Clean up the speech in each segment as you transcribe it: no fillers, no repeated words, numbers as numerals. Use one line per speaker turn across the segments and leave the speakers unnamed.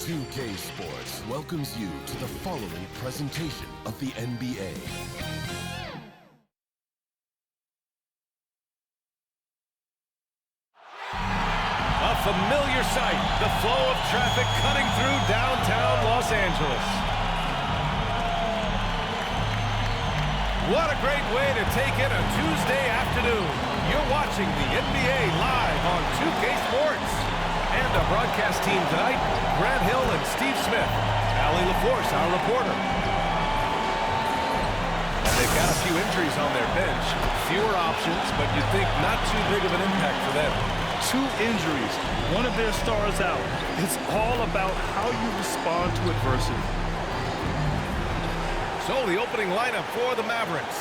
2K Sports welcomes you to the following presentation of the NBA.
A familiar sight, the flow of traffic cutting through downtown Los Angeles. What a great way to take in a Tuesday afternoon. You're watching the NBA live on 2K Sports. And our broadcast team tonight, Grant Hill and Steve Smith. Allie LaForce, our reporter. And they've got a few injuries on their bench. Fewer options, but you'd think not too big of an impact for them.
2 injuries, one of their stars out. It's all about how you respond to adversity.
So the opening lineup for the Mavericks.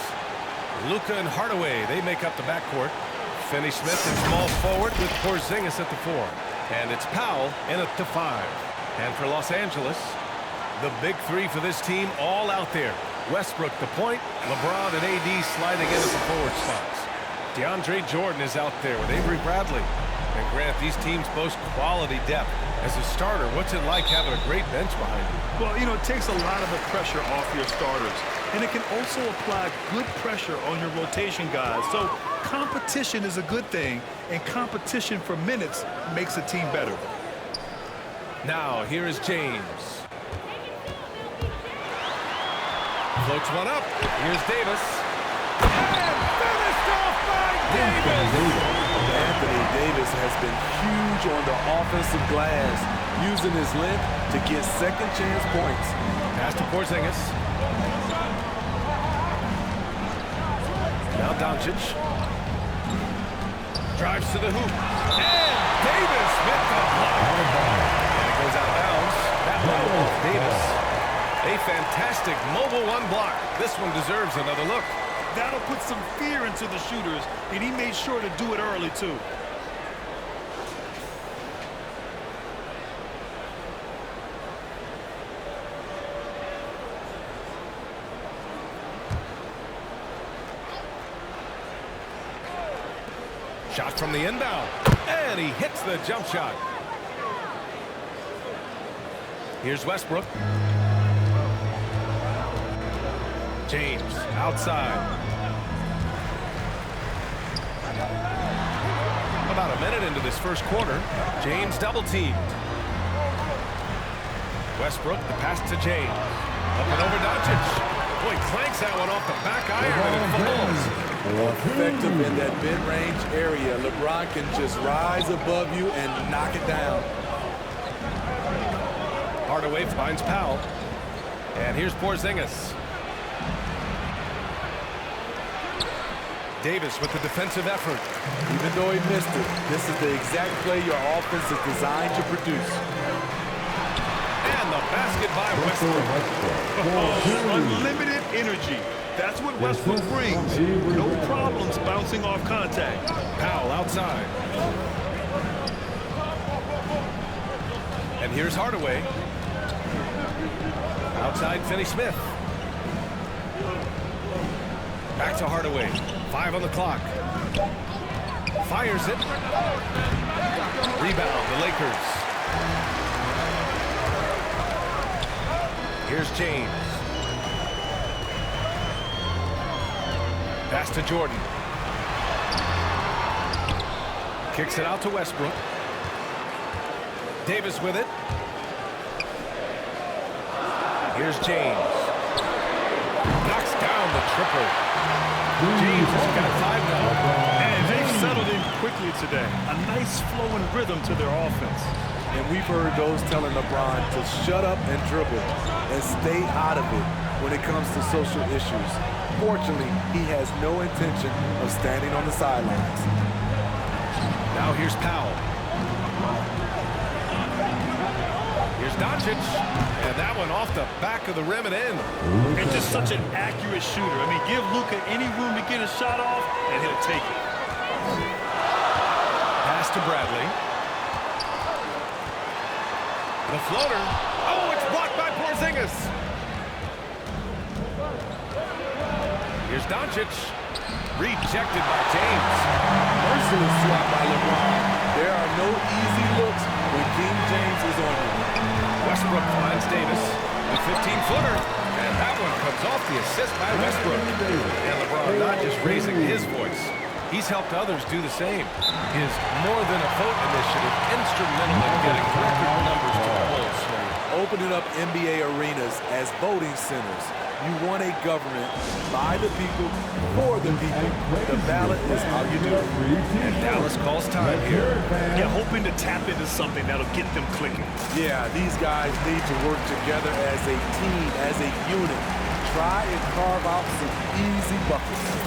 Luka and Hardaway, they make up the backcourt. Finney-Smith in small forward with Porzingis at the 4. And it's Powell in at the 5. And for Los Angeles, the big 3 for this team all out there. Westbrook the point, LeBron and AD sliding in at the forward spots. DeAndre Jordan is out there with Avery Bradley. And Grant, these teams boast quality depth. As a starter, what's it like having a great bench behind you?
Well, you know, it takes a lot of the pressure off your starters. And it can also apply good pressure on your rotation guys. So competition is a good thing, and competition for minutes makes a team better.
Now, here is James. Floats one up. Here's Davis. And finished off by Davis!
Anthony Davis has been huge on the offensive glass, using his length to get second chance points.
Pass to Porzingis. Now Doncic. Drives to the hoop. And Davis with the block. And it goes out of bounds. That one off Davis. A fantastic mobile 1 block. This one deserves another look.
That'll put some fear into the shooters, and he made sure to do it early, too.
Shot from the inbound. And he hits the jump shot. Here's Westbrook. James outside. About a minute into this first quarter, James double-teamed. Westbrook, the pass to James. Up and over Doncic. Boy, clanks that one off the back iron and it falls.
Effective in that mid-range area. LeBron can just rise above you and knock it down.
Hardaway finds Powell. And here's Porzingis. Davis with the defensive effort.
Even though he missed it, this is the exact play your offense is designed to produce.
And the basket by Westbrook.
Unlimited energy. That's what Westbrook brings. No problems bouncing off contact.
Powell outside. And here's Hardaway. Outside Finney-Smith. Back to Hardaway. 5 on the clock. Fires it. Rebound, the Lakers. Here's James. Pass to Jordan. Kicks it out to Westbrook. Davis with it. Here's James. Knocks down the triple. James has got 5 now.
And they've settled in quickly today. A nice flowing rhythm to their offense.
And we've heard those telling LeBron to shut up and dribble and stay out of it when it comes to social issues. Fortunately, he has no intention of standing on the sidelines.
Now here's Powell. Here's Doncic. And that one off the back of the rim and in.
And just such an accurate shooter. I mean, give Luka any room to get a shot off, and he'll take it.
Pass to Bradley. The floater. Oh, it's blocked by Porzingis. Here's Doncic. Rejected by James.
Merciless swat by LeBron. There are no easy looks when King James is on him.
15-footer. And that one comes off the assist by Westbrook. And LeBron not just raising his voice. He's helped others do the same. His More Than a Vote initiative instrumental in getting record numbers to the polls.
Opening up NBA arenas as voting centers. You want a government by the people, for the people. The ballot is how you do it.
And Dallas calls time here.
Yeah, hoping to tap into something that'll get them clicking.
Yeah, these guys need to work together as a team, as a unit. Try and carve out some easy buckets.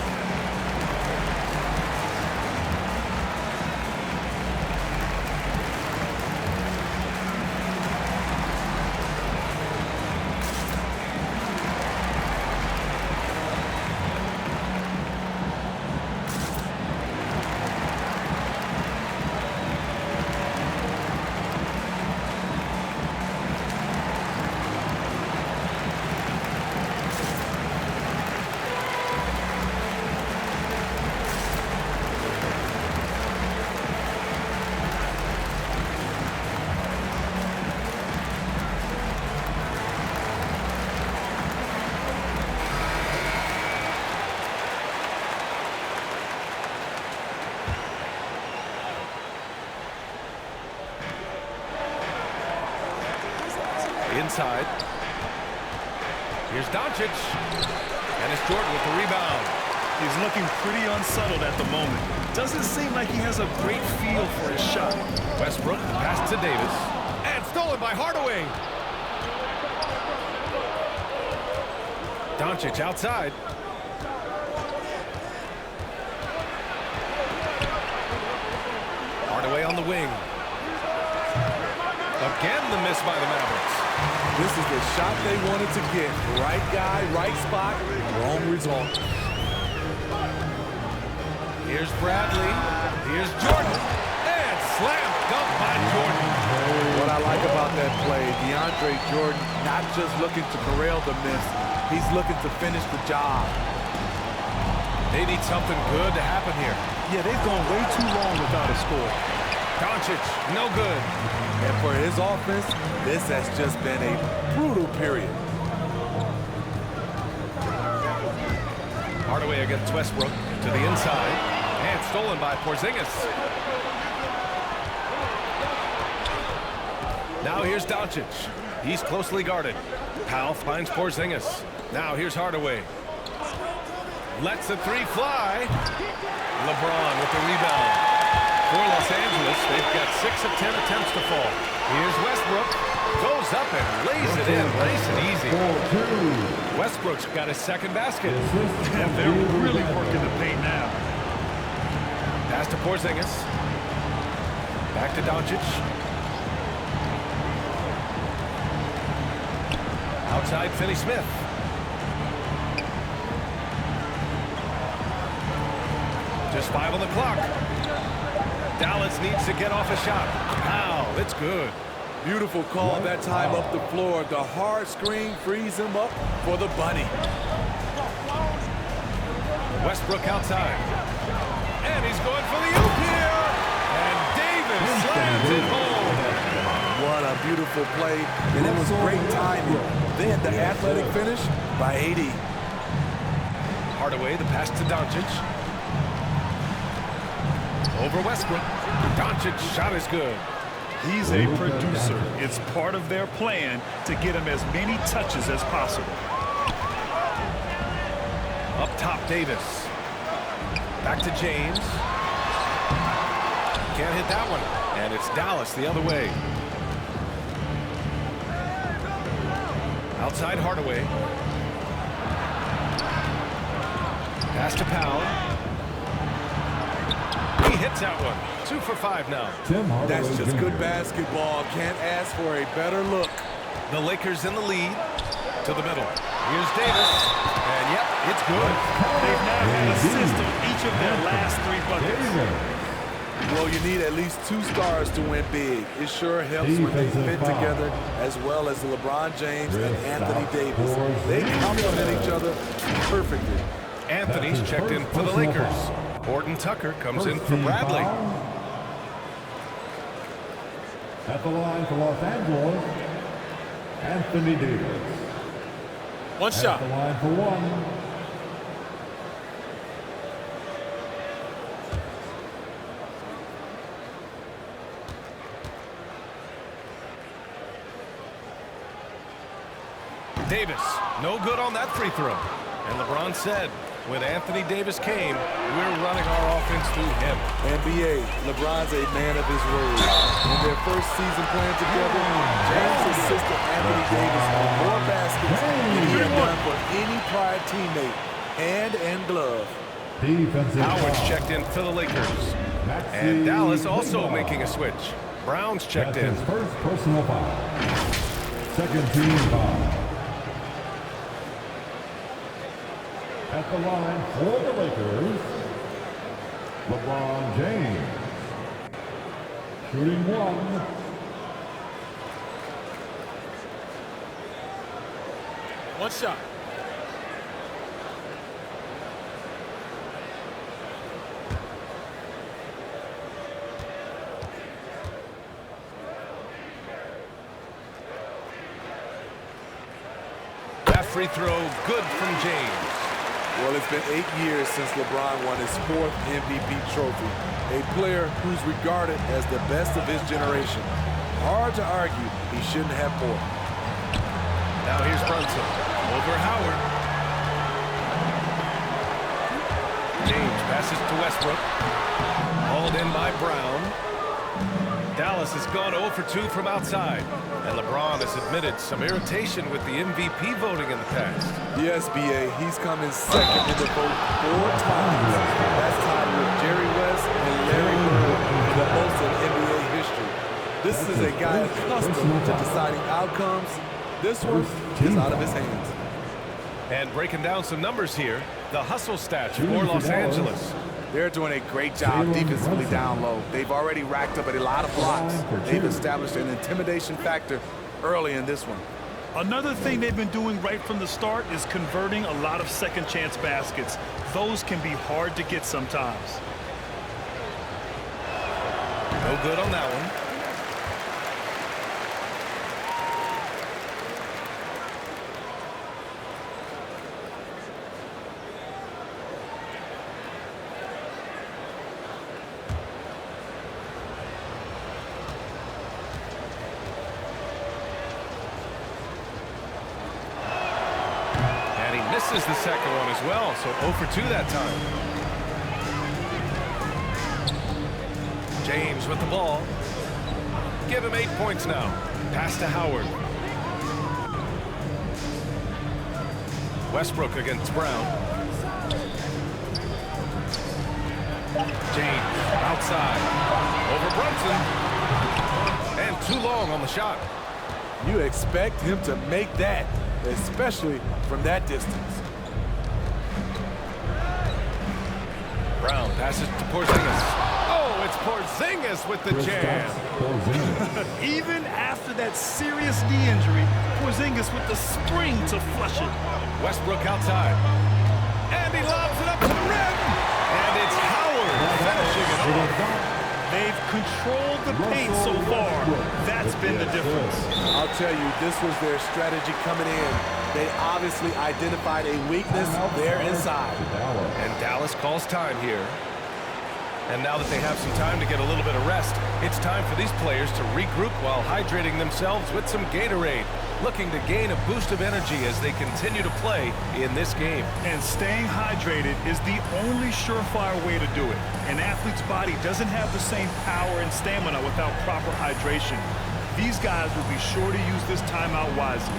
Inside. Here's Doncic. And it's Jordan with the rebound.
He's looking pretty unsettled at the moment. Doesn't seem like he has a great feel for his shot.
Westbrook, pass to Davis. And stolen by Hardaway. Doncic outside. Hardaway on the wing. Again, the miss by the Mavericks.
This is the shot they wanted to get. Right guy, right spot, wrong result.
Here's Bradley. Here's Jordan. And slam dunk by Jordan.
What I like about that play, DeAndre Jordan not just looking to corral the miss, he's looking to finish the job.
They need something good to happen here.
Yeah, they've gone way too long without a score.
Doncic, no good.
And for his offense, this has just been a brutal period.
Hardaway against Westbrook to the inside. And stolen by Porzingis. Now here's Doncic. He's closely guarded. Powell finds Porzingis. Now here's Hardaway. Lets the three fly. LeBron with the rebound. For Los Angeles, they've got 6 of 10 attempts to fall. Here's Westbrook. Goes up and lays it in. Nice and easy. Westbrook's got his second basket.
And they're really working the paint now.
Pass to Porzingis. Back to Doncic. Outside, Finney-Smith. Just 5 on the clock. Dallas needs to get off a shot. Wow, it's good.
Beautiful call that time up the floor. The hard screen frees him up for the bunny.
Westbrook outside. And he's going for the oop here. And Davis slams it home.
What a beautiful play. And it was great timing. Then the athletic finish by AD.
Hardaway, the pass to Doncic. Over Westbrook. Doncic's shot is good.
He's a producer. It's part of their plan to get him as many touches as possible.
Up top, Davis. Back to James. Can't hit that one. And it's Dallas the other way. Outside Hardaway. Pass to Powell. He hits that one. 2 for 5 now.
That's just good basketball. Can't ask for a better look.
The Lakers in the lead. To the middle. Here's Davis. And yep, it's good.
They've now had assists on each of their last 3 buckets.
Well, you need at least 2 stars to win big. It sure helps when they fit together, as well as LeBron James and Anthony Davis. They complement each other perfectly.
Anthony's checked in for the Lakers. Horton Tucker comes in for Bradley.
At the line for Los Angeles, Anthony Davis.
One shot.
The line for one.
Davis, no good on that free throw. And LeBron said, when Anthony Davis came, we're running our offense through him.
NBA, LeBron's a man of his word. In their first season playing together, James assisted Anthony Davis on more baskets than he had done for any prior teammate, hand and glove.
Howard's checked in for the Lakers. And Dallas also making a switch. Brown's checked in.
His first personal foul. Second team foul. At the line for the Lakers, LeBron James. Shooting one.
One shot.
That free throw good from James.
Well, it's been 8 years since LeBron won his 4th MVP trophy. A player who's regarded as the best of his generation. Hard to argue he shouldn't have more.
Now here's Brunson. Over Howard. James passes to Westbrook. Hauled in by Brown. Dallas has gone 0 for 2 from outside. And LeBron has admitted some irritation with the MVP voting in the past.
Yes, B.A., he's come in second in the vote 4 times. That's tied with Jerry West and Larry Bird for the most in NBA history. This is a guy accustomed to deciding outcomes. This one is out of his hands.
And breaking down some numbers here, the hustle stats for Los Angeles.
They're doing a great job defensively down low. They've already racked up a lot of blocks. They've established an intimidation factor early in this one.
Another thing they've been doing right from the start is converting a lot of second chance baskets. Those can be hard to get sometimes.
No good on that one. Misses the second one as well, so 0 for 2 that time. James with the ball. Give him 8 points now. Pass to Howard. Westbrook against Brown. James outside. Over Brunson. And too long on the shot.
You expect him to make that, especially from that distance.
Brown passes to Porzingis. Oh, it's Porzingis with the jam.
Even after that serious knee injury, Porzingis with the spring to flush it.
Westbrook outside. And he lobs it up to the rim. And it's Howard finishing it off.
They've controlled the paint so far. That's been the difference.
I'll tell you, this was their strategy coming in. They obviously identified a weakness there inside.
And Dallas calls time here. And now that they have some time to get a little bit of rest, it's time for these players to regroup while hydrating themselves with some Gatorade, looking to gain a boost of energy as they continue to play in this game.
And staying hydrated is the only surefire way to do it. An athlete's body doesn't have the same power and stamina without proper hydration. These guys will be sure to use this timeout wisely.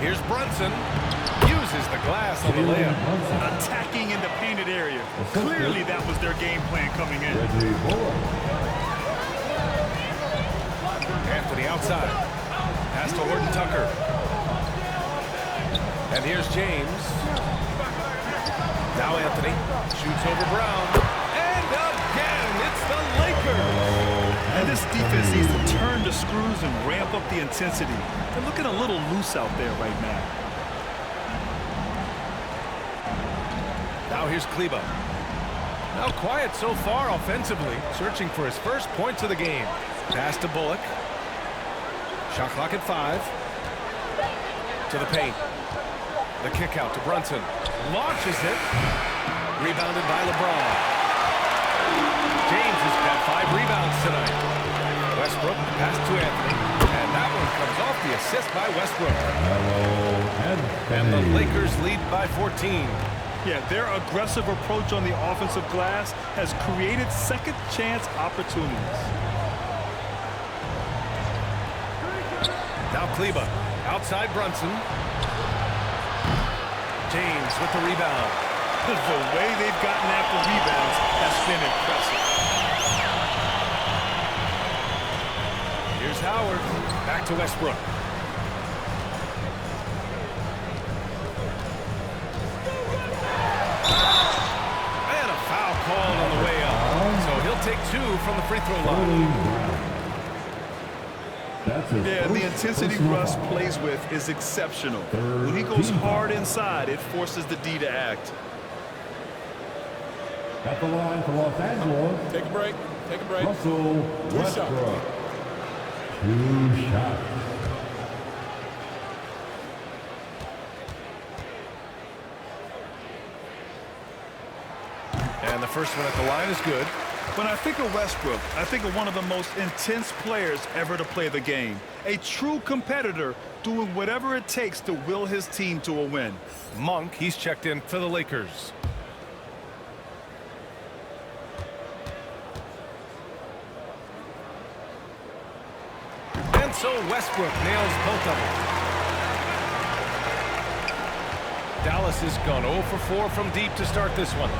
Here's Brunson. Uses the glass on the layup.
Attacking in the painted area. Clearly that was their game plan coming in.
Anthony outside. Pass to Horton Tucker. And here's James. Now Anthony shoots over Brown. And again, it's the Lakers.
And this defense needs to turn the screws and ramp up the intensity. They're looking a little loose out there right now.
Now here's Kleba. Now quiet so far offensively, searching for his first points of the game. Pass to Bullock. Shot clock at 5. To the paint. The kick out to Brunson. Launches it. Rebounded by LeBron. James has got 5 rebounds tonight. Westbrook pass to Anthony. And that one comes off the assist by Westbrook. And the Lakers lead by 14.
Yeah, their aggressive approach on the offensive glass has created second chance opportunities.
Now Kleba, outside Brunson. James with the rebound.
The way they've gotten after rebounds has been impressive.
Here's Howard, back to Westbrook. And a foul called on the way up. So he'll take 2 from the free throw line.
Yeah, the intensity Russ plays with is exceptional. When he goes hard inside, it forces the D to act.
At the line for Los Angeles.
Take a break. Take a break.
Russell Westbrook. 2 shots.
And the first one at the line is good.
When I think of Westbrook, I think of one of the most intense players ever to play the game. A true competitor doing whatever it takes to will his team to a win.
Monk, he's checked in for the Lakers. And so Westbrook nails both of them. Dallas has gone 0 for 4 from deep to start this one.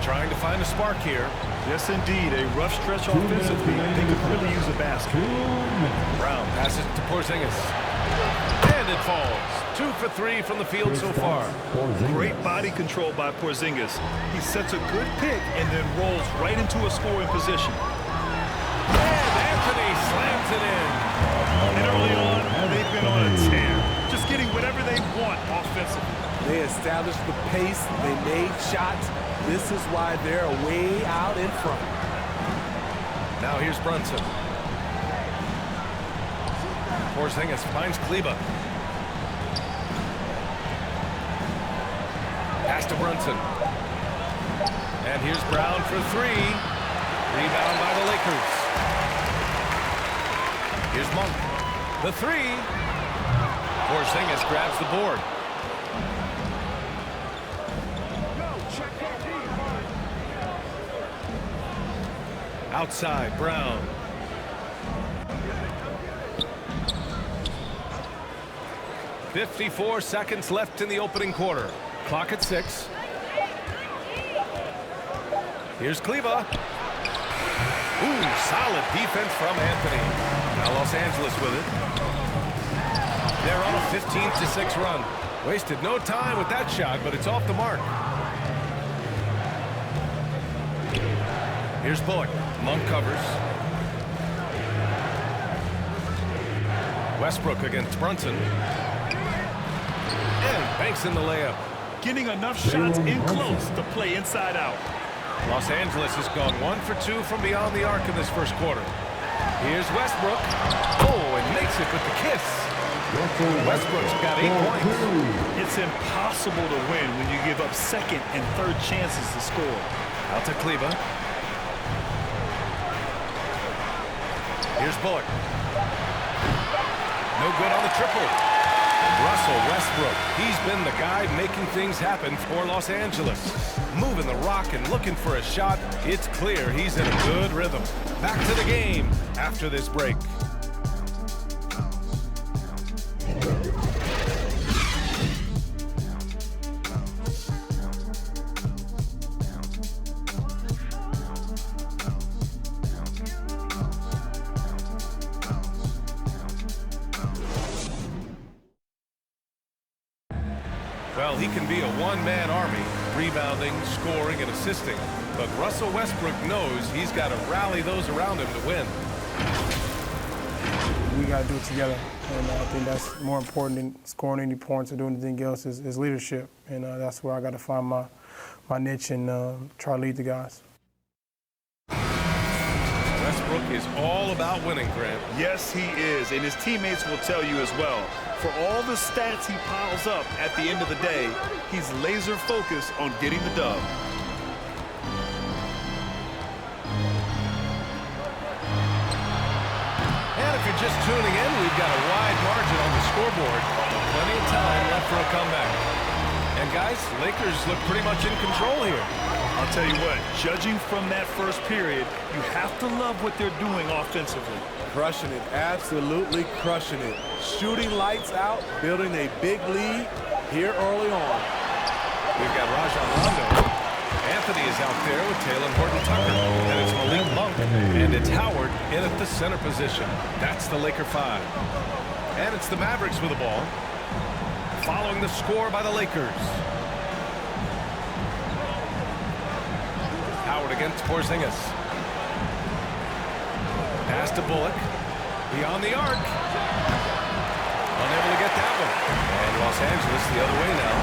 Trying to find a spark here.
Yes, indeed. A rough stretch offensively. They could really use a basket.
Brown passes to Porzingis. And it falls. 2 for 3 from the field so far.
Great body control by Porzingis. He sets a good pick and then rolls right into a scoring position.
And Anthony slams it in.
And early on, they've been on a tear. Just getting whatever they want offensively.
They established the pace. They made shots. This is why they're way out in front.
Now here's Brunson. Porzingis finds Kleba. Pass to Brunson. And here's Brown for 3. Rebound by the Lakers. Here's Monk. The 3. Porzingis grabs the board. Outside, Brown. .54 seconds left in the opening quarter. Clock at 6. Here's Kleba. Ooh, solid defense from Anthony. Now Los Angeles with it. They're on a 15-6 run. Wasted no time with that shot, but it's off the mark. Here's Bullock. Monk covers. Westbrook against Brunson. And banks in the layup.
Getting enough shots in close to play inside out.
Los Angeles has gone 1 for 2 from beyond the arc in this first quarter. Here's Westbrook. Oh, and makes it with the kiss. Westbrook's got 8 points.
It's impossible to win when you give up second and third chances to score.
Out to Kleba. Here's Bullock. No good on the triple. Russell Westbrook. He's been the guy making things happen for Los Angeles. Moving the rock and looking for a shot. It's clear he's in a good rhythm. Back to the game after this break. Well, he can be a one-man army, rebounding, scoring, and assisting. But Russell Westbrook knows he's got to rally those around him to win.
We got to do it together, and I think that's more important than scoring any points or doing anything else is leadership, and that's where I got to find my niche and try to lead the guys.
Westbrook is all about winning, Grant.
Yes, he is, and his teammates will tell you as well. For all the stats he piles up at the end of the day, he's laser focused on getting the dub.
And if you're just tuning in, we've got a wide margin on the scoreboard. Plenty of time left for a comeback. And guys, Lakers look pretty much in control here.
I'll tell you what, judging from that first period, you have to love what they're doing offensively.
Crushing it, absolutely crushing it. Shooting lights out, building a big lead here early on.
We've got Rajon Rondo. Anthony is out there with Taylor Horton-Tucker. And it's Malik Monk. And it's Howard in at the center position. That's the Laker 5. And it's the Mavericks with the ball, following the score by the Lakers. Howard against Porzingis. Pass to Bullock. Beyond the arc. Unable to get that one. And Los Angeles the other way now.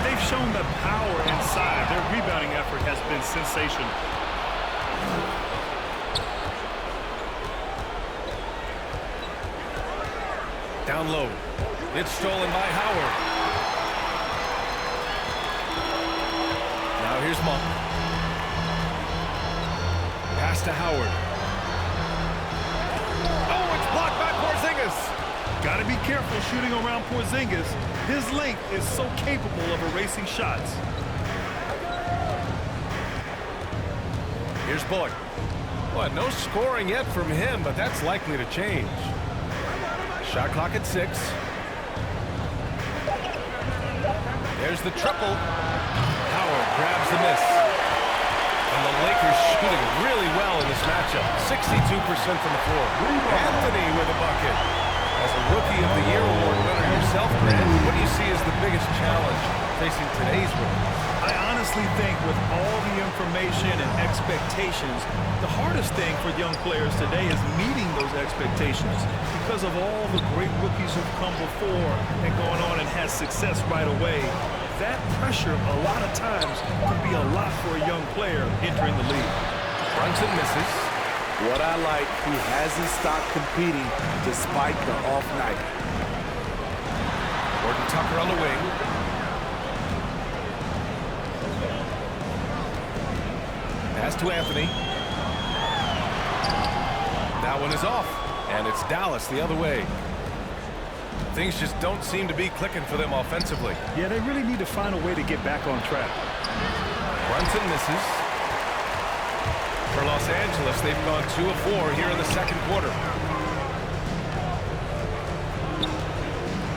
They've shown the power inside. Their rebounding effort has been sensational.
Down low. It's stolen by Howard. Now here's Monk. Pass to Howard. Oh, it's blocked by Porzingis.
Got to be careful shooting around Porzingis. His length is so capable of erasing shots.
Here's Bullock. Well, no scoring yet from him, but that's likely to change. Shot clock at 6. There's the triple. Howard grabs the miss. And the Lakers shooting really well in this matchup. 62% from the floor. Anthony with a bucket. As a Rookie of the Year award winner yourself, Grant, what do you see as the biggest challenge facing today's rookies?
I honestly think with all the information and expectations, the hardest thing for young players today is meeting those expectations because of all the great rookies who've come before and gone on and had success right away. That pressure, a lot of times, can be a lot for a young player entering the league.
Brunson misses.
What I like, he hasn't stopped competing despite the off night.
Horton-Tucker on the wing. Pass to Anthony. That one is off. And it's Dallas the other way. Things just don't seem to be clicking for them offensively.
Yeah, they really need to find a way to get back on track.
Brunson misses. For Los Angeles, they've gone 2 of 4 here in the second quarter.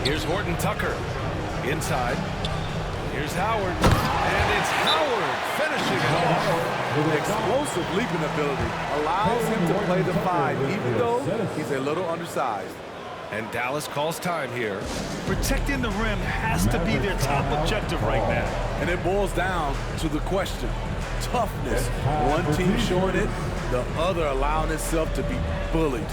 Here's Horton-Tucker. Inside. Here's Howard. And it's Howard finishing it off.
Explosive leaping ability allows him to play the 5, even though he's a little undersized.
And Dallas calls time here.
Protecting the rim has to be their top objective right now.
And it boils down to the question. Toughness. One team showing it, the other allowing itself to be bullied.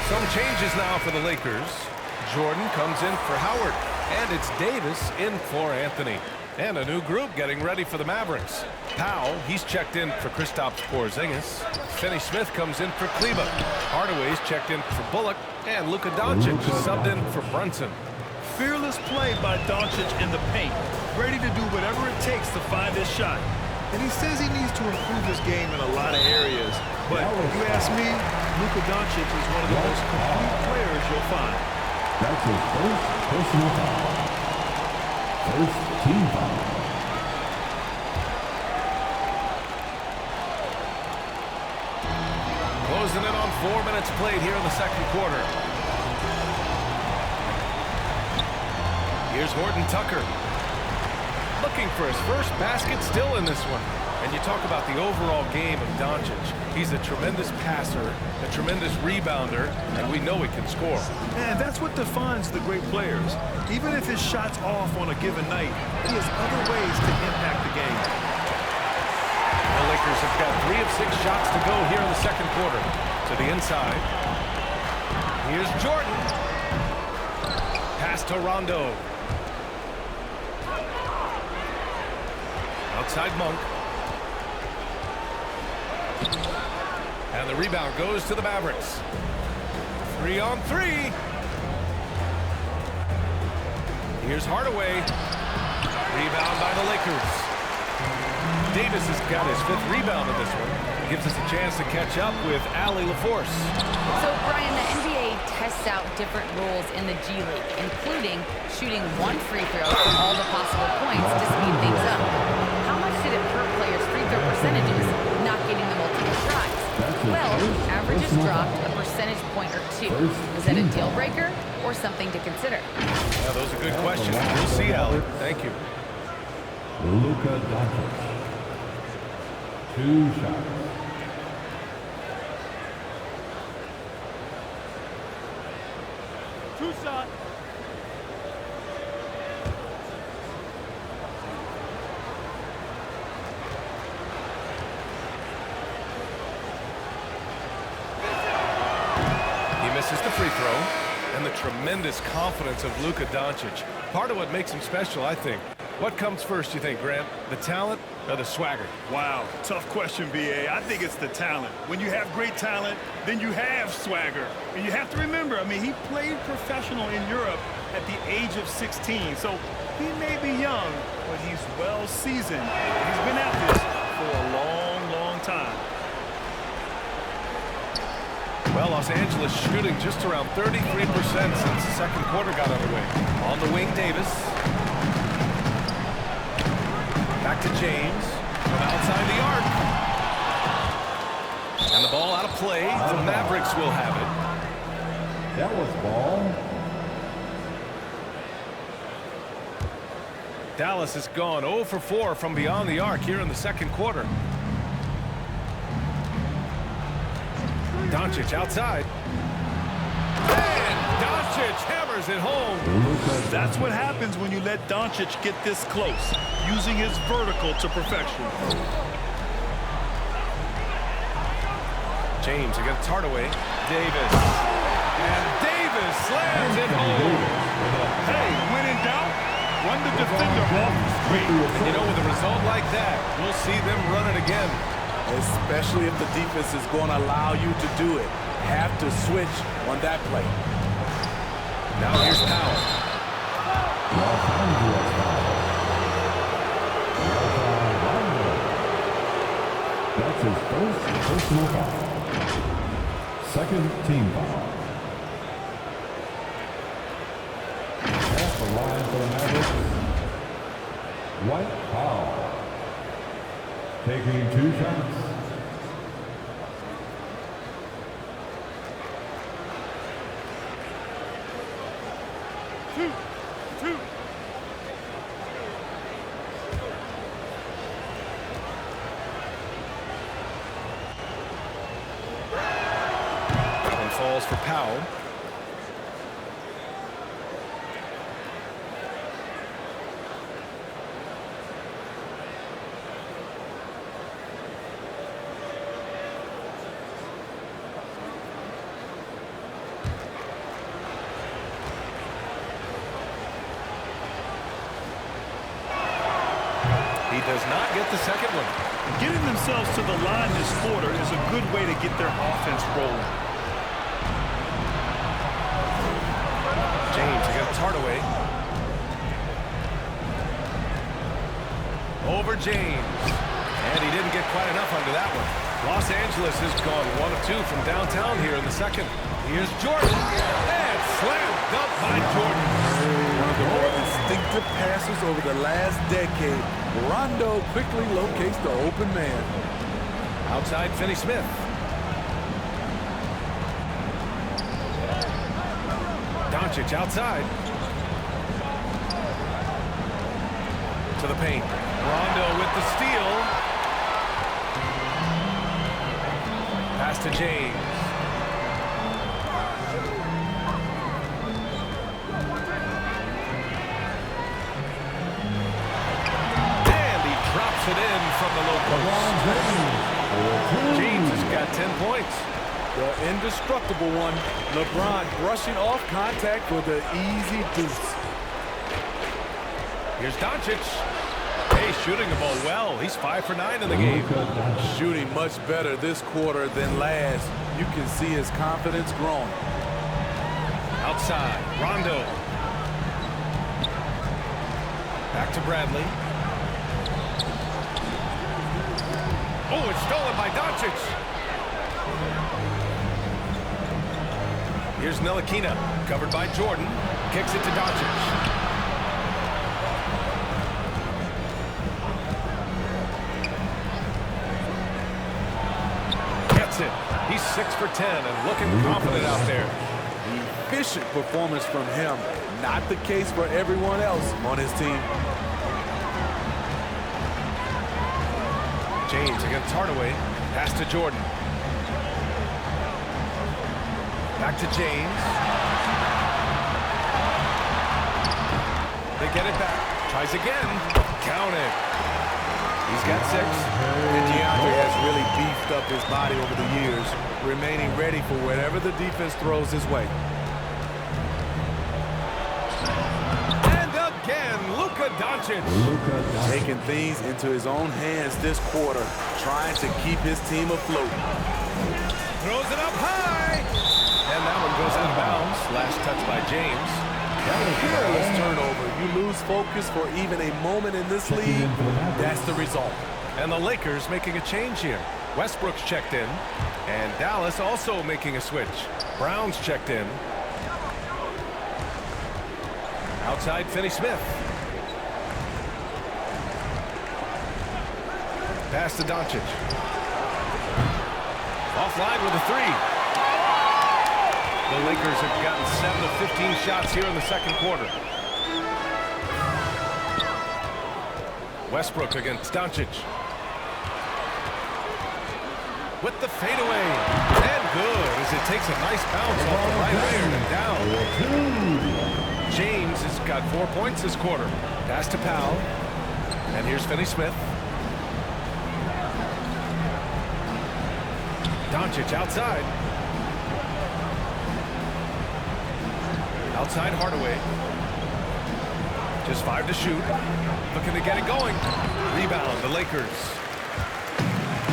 Some changes now for the Lakers. Jordan comes in for Howard. And it's Davis in for Anthony. And a new group getting ready for the Mavericks. Powell, he's checked in for Kristaps Porzingis. Finney-Smith comes in for Kleba. Hardaway's checked in for Bullock. And Luka Doncic is subbed in for Brunson.
Fearless Effortless play by Doncic in the paint, ready to do whatever it takes to find his shot. And he says he needs to improve his game in a lot of areas. But if you ask me, Luka Doncic is one of the most complete players you'll find.
That's his first personal foul. First team foul.
Closing in on 4 minutes played here in the second quarter. Here's Horton Tucker. Looking for his first basket, still in this one. And you talk about the overall game of Doncic. He's a tremendous passer, a tremendous rebounder, and we know he can score.
And that's what defines the great players. Even if his shot's off on a given night, he has other ways to impact the game.
The Lakers have got 3 of 6 shots to go here in the second quarter. To the inside. Here's Jordan. Pass to Rondo. Outside Monk. And the rebound goes to the Mavericks. 3 on 3. Here's Hardaway. Rebound by the Lakers. Davis has got his 5th rebound in this one. Gives us a chance to catch up with Allie LaForce.
So, Brian, the NBA tests out different rules in the G League, including shooting 1 free throw for all the possible points to speed things up. How much did it hurt players' free throw percentages not getting the multiple tries? Well, averages dropped a percentage point or 2. Was that a deal breaker or something to consider?
Yeah, those are good questions. We'll see, Allie. Thank you.
Luka Doncic. 2 shots.
Shot.
He misses the free throw. And the tremendous confidence of Luka Doncic. Part of what makes him special, I think. What comes first, you think, Grant? The talent or the swagger?
Wow, tough question, B.A. I think it's the talent. When you have great talent, then you have swagger. And you have to remember, I mean, he played professional in Europe at the age of 16. So he may be young, but he's well seasoned. He's been at this for a long, long time.
Well, Los Angeles shooting just around 33% since the second quarter got underway. On the wing, Davis. Back to James from outside the arc. And the ball out of play. The Mavericks will have it.
That was ball.
Dallas has gone 0 for 4 from beyond the arc here in the second quarter. Doncic outside. And Doncic hammers it home.
That's what happens when you let Doncic get this close, using his vertical to perfection.
James against Hardaway. Davis. And Davis slams it home.
Hey, when in doubt, run the defender off the screen.
And you know, with a result like that, we'll see them run it again.
Especially if the defense is going to allow you to do it. Have to switch on that play.
Now here's Powell.
Los Angeles foul. That's his first personal foul. Second team foul. At the line for the Mavericks, White Powell. Taking 2 shots.
Two.
That one falls for Powell. He does not get the second one.
Getting themselves to the line this quarter is a good way to get their offense rolling.
James against Hardaway. Over James. And he didn't get quite enough under that one. Los Angeles has gone 1 of 2 from downtown here in the second. Here's Jordan. And slam dunk by Jordan.
One of the more instinctive passes over the last decade. Rondo quickly locates the open man.
Outside Finney-Smith. Doncic outside. To the paint. Rondo with the steal. Pass to James. And he drops it in from the low post. James has got 10 points.
The indestructible one. LeBron brushing off contact for the easy deuce.
Here's Doncic. Hey, shooting the ball well. He's 5 for 9 in the game.
Shooting much better this quarter than last. You can see his confidence growing.
Outside, Rondo. Back to Bradley. Oh, it's stolen by Doncic. Here's Ntilikina, covered by Jordan. Kicks it to Doncic. It. He's 6 for 10 and looking confident out there.
Efficient performance from him. Not the case for everyone else on his team.
James against Hardaway. Pass to Jordan. Back to James. They get it back. Tries again. Count it. He's got 6.
And DeAndre has really beefed up his body over the years, remaining ready for whatever the defense throws his way.
And again, Luka Doncic.
Taking things into his own hands this quarter, trying to keep his team afloat.
Throws it up high. And that one goes out of bounds. Last touch by James.
Careless turnover. You lose focus for even a moment in this league. That's the result.
And the Lakers making a change here. Westbrook's checked in. And Dallas also making a switch. Brown's checked in. Outside Finney-Smith. Pass to Doncic. Offline with a 3. The Lakers have gotten 7 of 15 shots here in the second quarter. Westbrook against Doncic. With the fadeaway. And good as it takes a nice bounce off the right iron and down. James has got 4 points this quarter. Pass to Powell. And here's Finney-Smith. Doncic outside. Outside Hardaway. Just 5 to shoot. Looking to get it going. Rebound, the Lakers.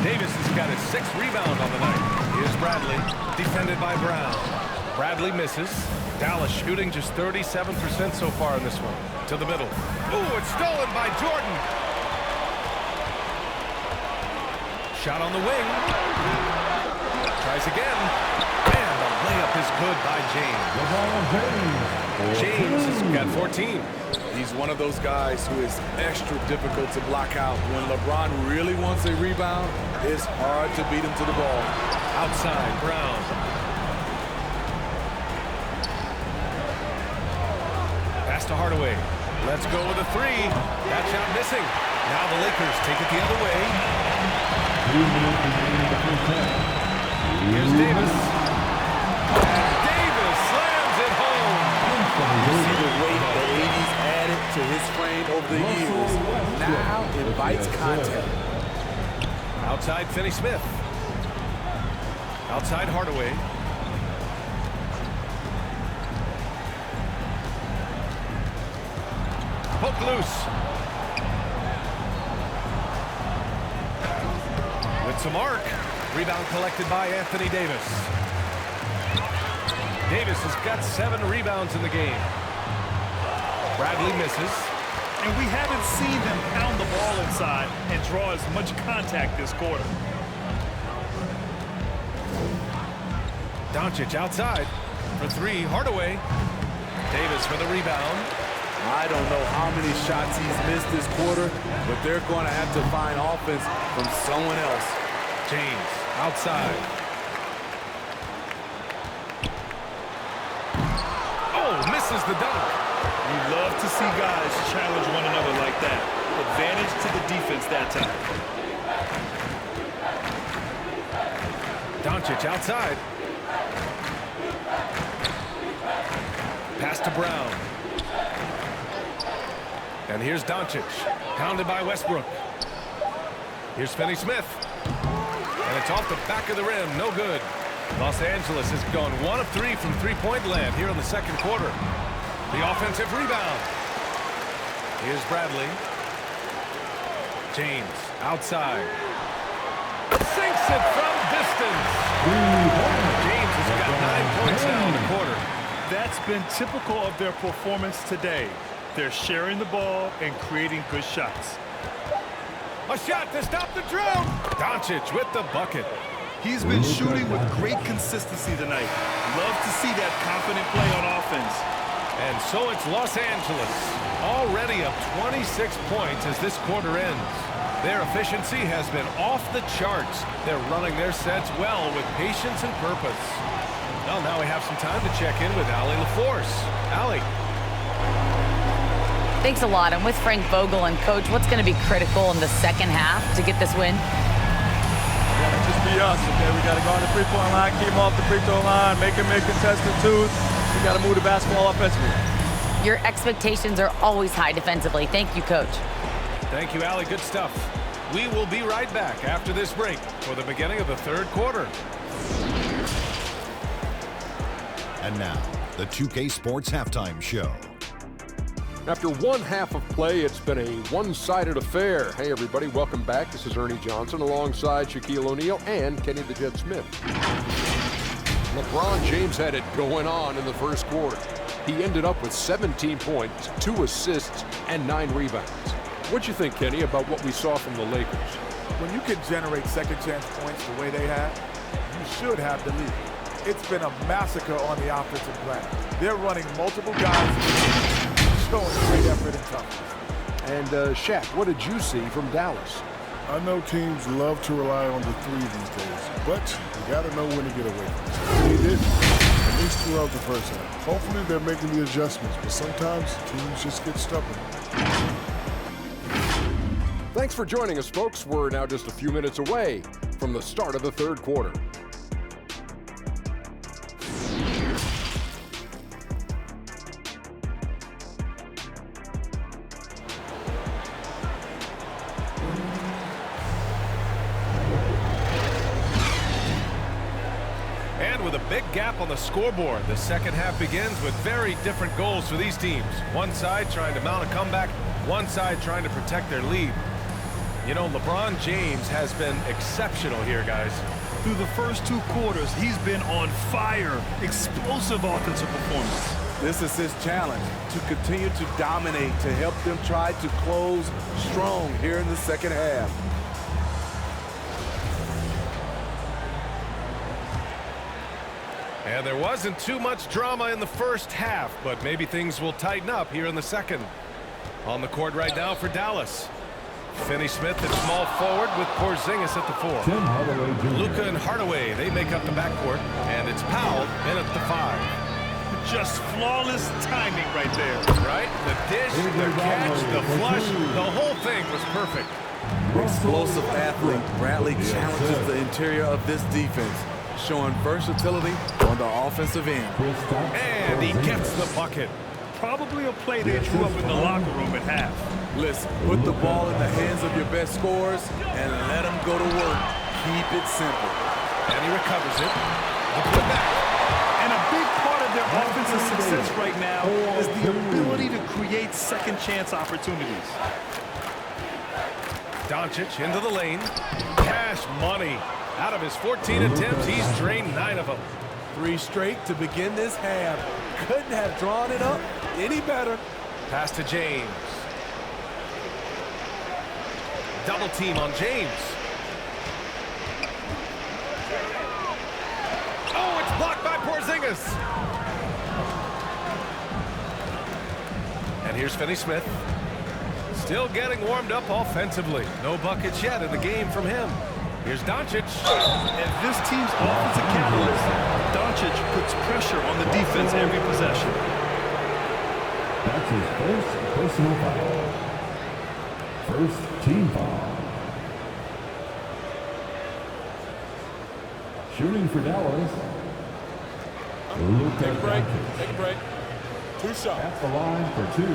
Davis has got his 6th rebound on the night. Here's Bradley, defended by Brown. Bradley misses. Dallas shooting just 37% so far in this one. To the middle. Ooh, it's stolen by Jordan. Shot on the wing. Tries again. And the layup is good by James. James has got 14.
He's one of those guys who is extra difficult to block out. When LeBron really wants a rebound, it's hard to beat him to the ball.
Outside, Brown. Pass to Hardaway. Let's go with a 3. That shot missing. Now the Lakers take it the other way. Here's Davis. Davis slams it home.
You see the weight the 80s added to his frame over the years. Now invites contact.
Outside Finney-Smith. Outside Hardaway. Poke loose. With some arc. Rebound collected by Anthony Davis. Davis has got 7 rebounds in the game. Bradley misses.
and we haven't seen them pound the ball inside and draw as much contact this quarter.
Doncic outside for three. Hardaway. Davis for the rebound.
I don't know how many shots he's missed this quarter, but they're going to have to find offense from someone else.
James outside. Oh, misses the dunk.
You love to see guys challenge one another like that. Advantage to the defense that time.
Doncic outside. Pass to Brown. And here's Doncic. Pounded by Westbrook. Here's Finney-Smith. And it's off the back of the rim. No good. Los Angeles has gone 1 of 3 from three-point land here in the second quarter. The offensive rebound. Here's Bradley. James outside. Sinks it from distance. James has got 9 points now in the quarter.
That's been typical of their performance today. They're sharing the ball and creating good shots.
A shot to stop the drought. Doncic with the bucket.
He's been shooting with great consistency tonight. Love to see that confident play on offense.
And so it's Los Angeles, already up 26 points as this quarter ends. Their efficiency has been off the charts. They're running their sets well with patience and purpose. Well, now we have some time to check in with Allie LaForce. Allie.
Thanks a lot. I'm with Frank Vogel. And, Coach, what's going to be critical in the second half to get this win?
Just be us, okay? We got to go on the three-point line, keep them off the free throw line, make them make contested twos. We got to move the basketball offensively.
Your expectations are always high defensively. Thank you, Coach.
Thank you, Allie. Good stuff. We will be right back after this break for the beginning of the third quarter.
And now, the 2K Sports Halftime Show.
After one half of play, it's been a one-sided affair. Hey, everybody, welcome back. This is Ernie Johnson alongside Shaquille O'Neal and Kenny the Jet Smith. LeBron James had it going on in the first quarter. He ended up with 17 points, 2 assists, and 9 rebounds. What'd you think, Kenny, about what we saw from the Lakers?
When you can generate second-chance points the way they have, you should have the lead. It's been a massacre on the offensive glass. They're running multiple guys, showing great effort and toughness.
And Shaq, what did you see from Dallas?
I know teams love to rely on the three these days, but you got to know when to get away from it. They did, at least throughout the first half. Hopefully they're making the adjustments, but sometimes teams just get stubborn.
Thanks for joining us, folks. We're now just a few minutes away from the start of the third quarter.
With a big gap on the scoreboard, the second half begins with very different goals for these teams. One side trying to mount a comeback, one side trying to protect their lead. You know, LeBron James has been exceptional here, guys.
Through the first 2 quarters, he's been on fire. Explosive offensive performance.
This is his challenge, to continue to dominate, to help them try to close strong here in the second half.
And there wasn't too much drama in the first half, but maybe things will tighten up here in the second. On the court right now for Dallas. Finney-Smith at small forward with Porzingis at the 4. Luka and Hardaway, they make up the backcourt, and it's Powell in at the 5.
Just flawless timing right there.
Right? The dish, the catch, the flush, the whole thing was perfect.
Explosive athlete, Bradley challenges the interior of this defense, showing versatility on the offensive end.
And he gets the bucket.
Probably a play they drew up in the locker room at half.
Listen, put the ball in the hands of your best scorers and let them go to work. Keep it simple.
And he recovers it. The put back.
And a big part of their offensive success right now is the ability to create second chance opportunities.
Doncic into the lane. Cash money. Out of his 14 attempts, he's drained 9 of them.
3 straight to begin this half. Couldn't have drawn it up any better.
Pass to James. Double team on James. Oh, it's blocked by Porzingis. And here's Finney-Smith. Still getting warmed up offensively. No buckets yet in the game from him. Here's Doncic.
And this team's offensive catalyst, Doncic puts pressure on the defense every possession.
That's his first personal foul. First team foul. Shooting for Dallas. Luka.
Take a break. Take a break. 2 shots.
At the line for 2.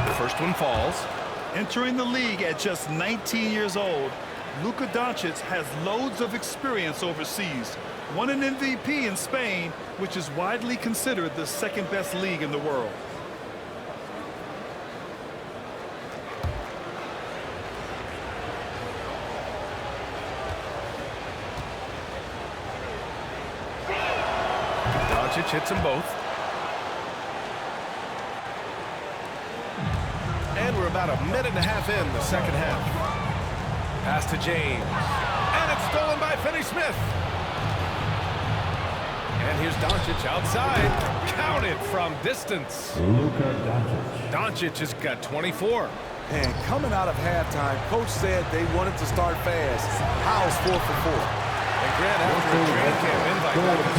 The first one falls.
Entering the league at just 19 years old, Luka Doncic has loads of experience overseas. Won an MVP in Spain, which is widely considered the second best league in the world.
Doncic hits them both. And we're about a minute and a half in the second half. Pass to James. And it's stolen by Finney-Smith. And here's Doncic outside. Counted from distance.
Luka Doncic.
Doncic has got 24.
And coming out of halftime, coach said they wanted to start fast. How's 4 for 4?
And Grant, after a training camp invite back in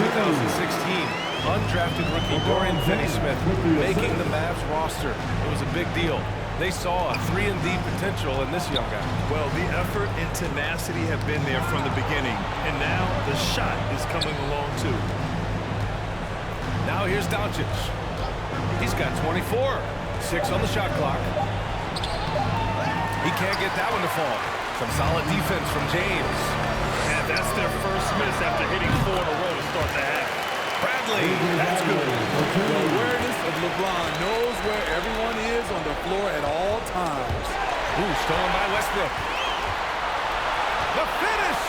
2016, undrafted rookie Dorian Finney-Smith making the Mavs roster. It was a big deal. They saw a 3-and-D potential in this young guy.
Well, the effort and tenacity have been there from the beginning, and now the shot is coming along too.
Now here's Doncic. He's got 24. 6 on the shot clock. He can't get that one to fall. Some solid defense from James.
And that's their first miss after hitting 4 in a row to start the half.
Bradley, that's good.
The awareness of LeBron knows where everyone is on the floor at all times.
Ooh, stolen by Westbrook. The finish!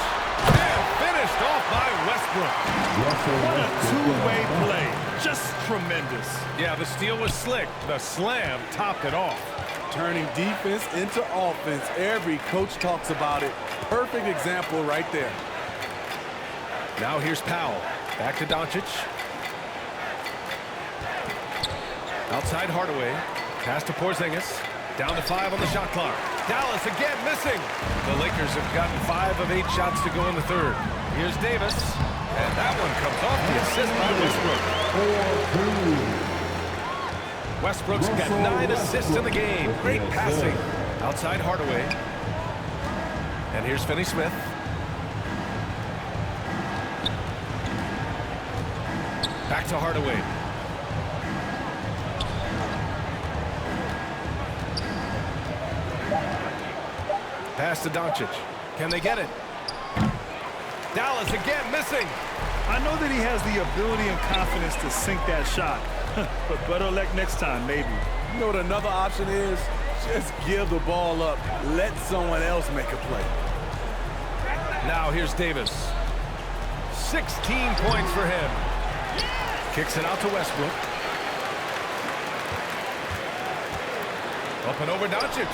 And finished off by Westbrook.
What a two-way play. Just tremendous.
Yeah, the steal was slick. The slam topped it off.
Turning defense into offense. Every coach talks about it. Perfect example right there.
Now here's Powell. Back to Doncic. Outside Hardaway. Pass to Porzingis. Down to 5 on the shot clock. Dallas again missing. The Lakers have gotten 5 of 8 shots to go in the third. Here's Davis. And that one comes off the assist by Westbrook. Westbrook's got 9 assists in the game. Great passing. Outside Hardaway. And here's Finney-Smith. Back to Hardaway. Pass to Doncic. Can they get it? Dallas again missing.
I know that he has the ability and confidence to sink that shot. But better luck next time, maybe.
You know what another option is? Just give the ball up. Let someone else make a play.
Now here's Davis. 16 points for him. Kicks it out to Westbrook. Up and over Doncic.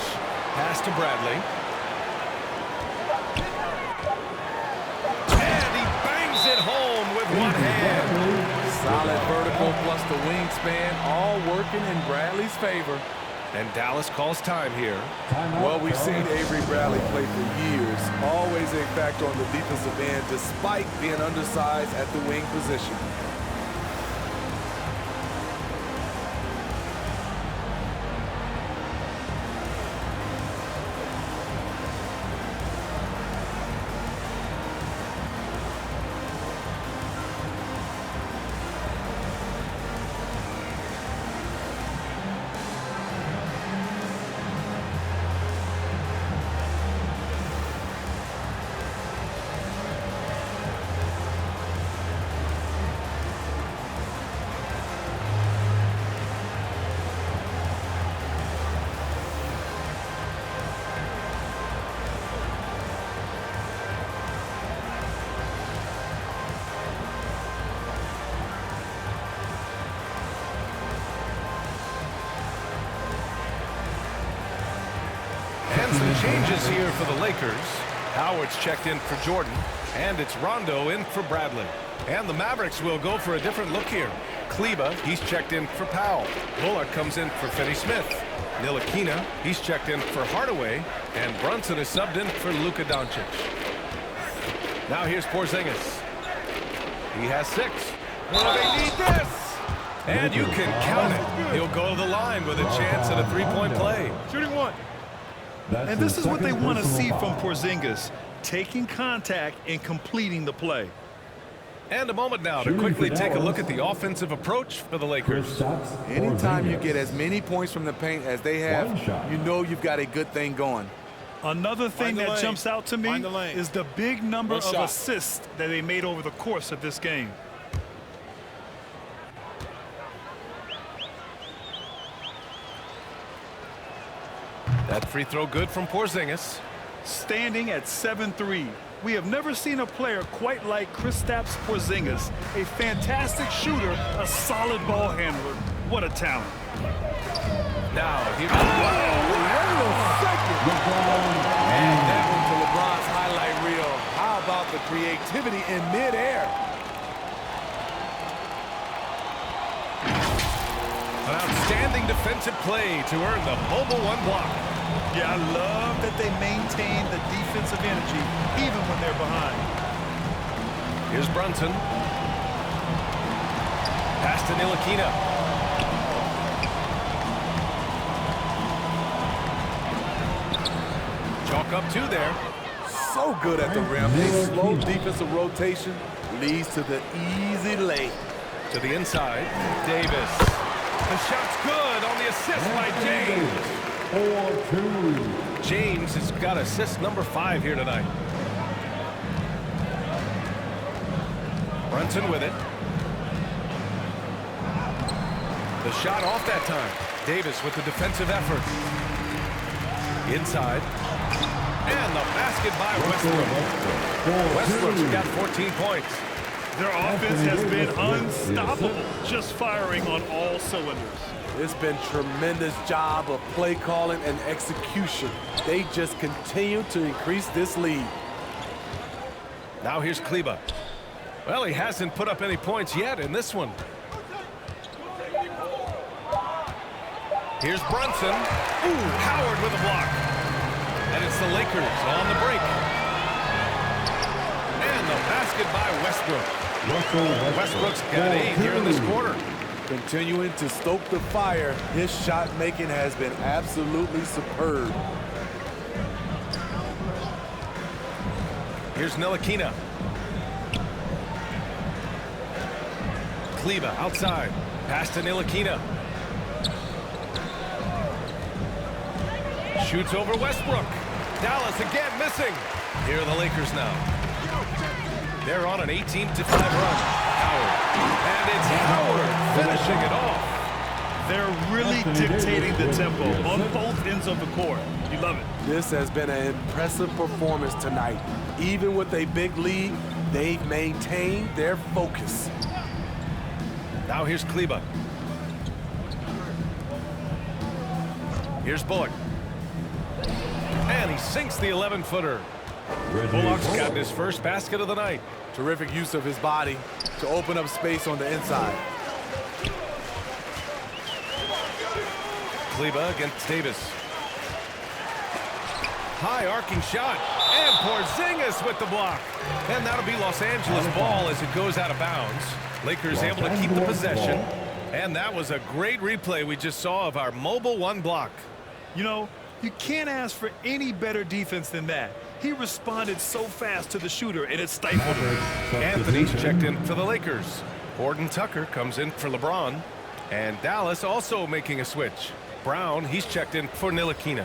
Pass to Bradley. And he bangs it home with one hand.
Solid vertical plus the wingspan, all working in Bradley's favor.
And Dallas calls time here.
Well, we've seen Avery Bradley play for years. Always a factor on the defensive end, despite being undersized at the wing position.
And some changes here for the Lakers. Howard's checked in for Jordan, and it's Rondo in for Bradley. And the Mavericks will go for a different look here. Kleba, he's checked in for Powell. Bullock comes in for Finney-Smith. Ntilikina, he's checked in for Hardaway, and Brunson is subbed in for Luka Doncic. Now here's Porzingis. He has 6. Oh, they need this! And you can count it. He'll go to the line with a chance at a three-point play.
Shooting 1. And this is what they want to see from Porzingis, taking contact and completing the play.
And a moment now to quickly take a look at the offensive approach for the Lakers.
Anytime you get as many points from the paint as they have, you know you've got a good thing going.
Another thing that jumps out to me is the big number of assists that they made over the course of this game.
That free throw good from Porzingis.
Standing at 7-3. We have never seen a player quite like Kristaps Porzingis. A fantastic shooter, a solid ball handler. What a talent.
Now, here
And that went to LeBron's highlight reel. How about the creativity in midair?
an outstanding defensive play to earn the mobile 1 block.
Yeah, I love that they maintain the defensive energy even when they're behind.
Here's Brunson. Pass to Ntilikina. Chalk up 2 there.
So good at the rim. A slow defensive rotation leads to the easy lay.
To the inside, Davis. The shot's good on the assist by James.
4-2.
James has got assist number 5 here tonight. Brunson with it. The shot off that time. Davis with the defensive effort. Inside. And the basket by Westbrook. Westbrook's got 14 points.
Their offense has been unstoppable, just firing on all cylinders.
It's been tremendous job of play calling and execution. They just continue to increase this lead.
Now here's Kleba. Well, he hasn't put up any points yet in this one. Here's Brunson. Ooh, Howard with a block. And it's the Lakers on the break. And the basket by Westbrook. Westbrook's got 8 here in this quarter.
Continuing to stoke the fire, his shot making has been absolutely superb.
Here's Ntilikina. Kleba outside. Pass to Ntilikina. Shoots over Westbrook. Dallas again missing. Here are the Lakers now. They're on an 18-5 run. Howard. And it's Howard finishing it off.
They're really dictating the tempo on both ends of the court. You love it.
This has been an impressive performance tonight. Even with a big lead, they've maintained their focus.
Now here's Kleba. Here's Bullock. And he sinks the 11-footer. Bullock's gotten his first basket of the night.
Terrific use of his body to open up space on the inside.
Kleba against Davis. High arcing shot. And Porzingis with the block. And that'll be Los Angeles ball as it goes out of bounds. Lakers able to keep the possession. And that was a great replay we just saw of our mobile 1 block.
You know, you can't ask for any better defense than that. He responded so fast to the shooter, and it stifled him.
Anthony's checked in for the Lakers. Gordon Tucker comes in for LeBron. And Dallas also making a switch. Brown, he's checked in for Ntilikina.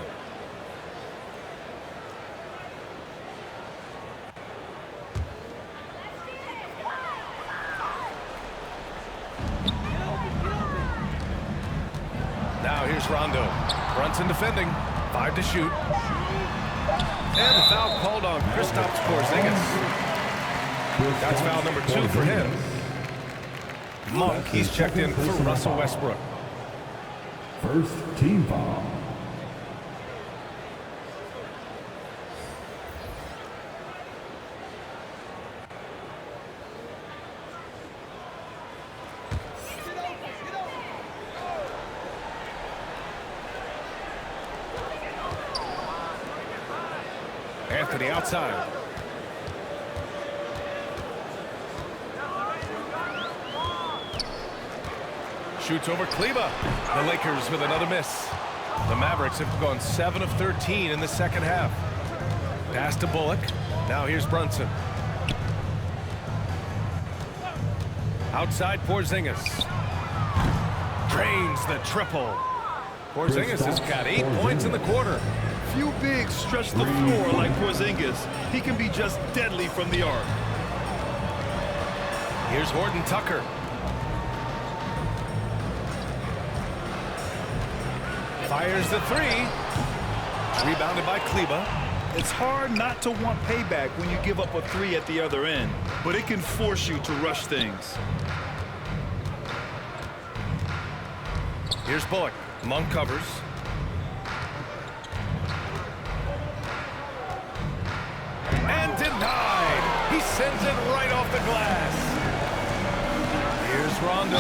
Now here's Rondo. Brunson defending. 5 to shoot. And the foul called on Kristaps Porzingis. That's foul number 2 for him. Monk, he's checked in for Russell Westbrook.
First team foul.
Anthony outside. Shoots over Kleba. The Lakers with another miss. The Mavericks have gone 7 of 13 in the second half. Pass to Bullock. Now here's Brunson. Outside Porzingis. Drains the triple. Porzingis has got 8 points in the quarter.
Few bigs stretch the floor like Porzingis. He can be just deadly from the arc.
Here's Horton Tucker. Fires the three. Rebounded by Kleba.
It's hard not to want payback when you give up a three at the other end, but it can force you to rush things.
Here's Bullock. Monk covers. And denied. He sends it right off the glass. Here's Rondo.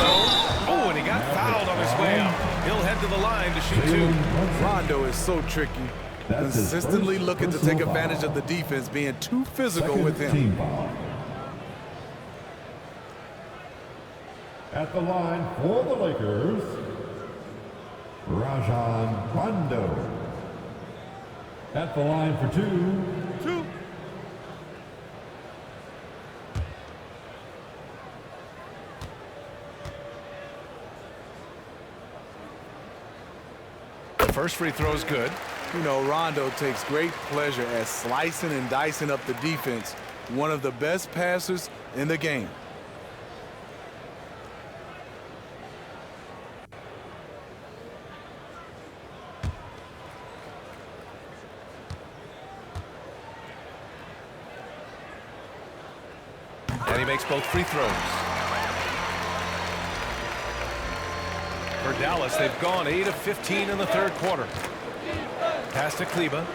Oh, and he got fouled on his way out. He'll head to the line to shoot two.
Rondo is so tricky. Consistently looking to take advantage of the defense being too physical with him.
At the line for the Lakers, Rajon Rondo. At the line for two.
First free throw is good.
You know, Rondo takes great pleasure at slicing and dicing up the defense. One of the best passers in the game.
And he makes both free throws. For Dallas, they've gone 8 of 15 in the third quarter. Pass to Kleba.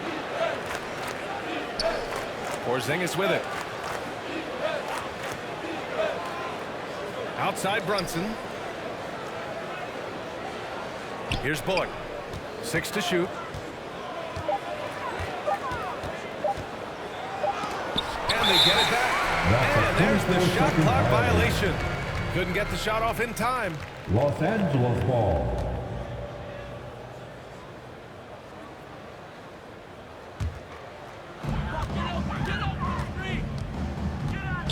Porzingis with it. Outside Brunson. Here's Bullock. 6 to shoot. And they get it back. And there's the shot clock violation. Couldn't get the shot off in time.
Los Angeles ball.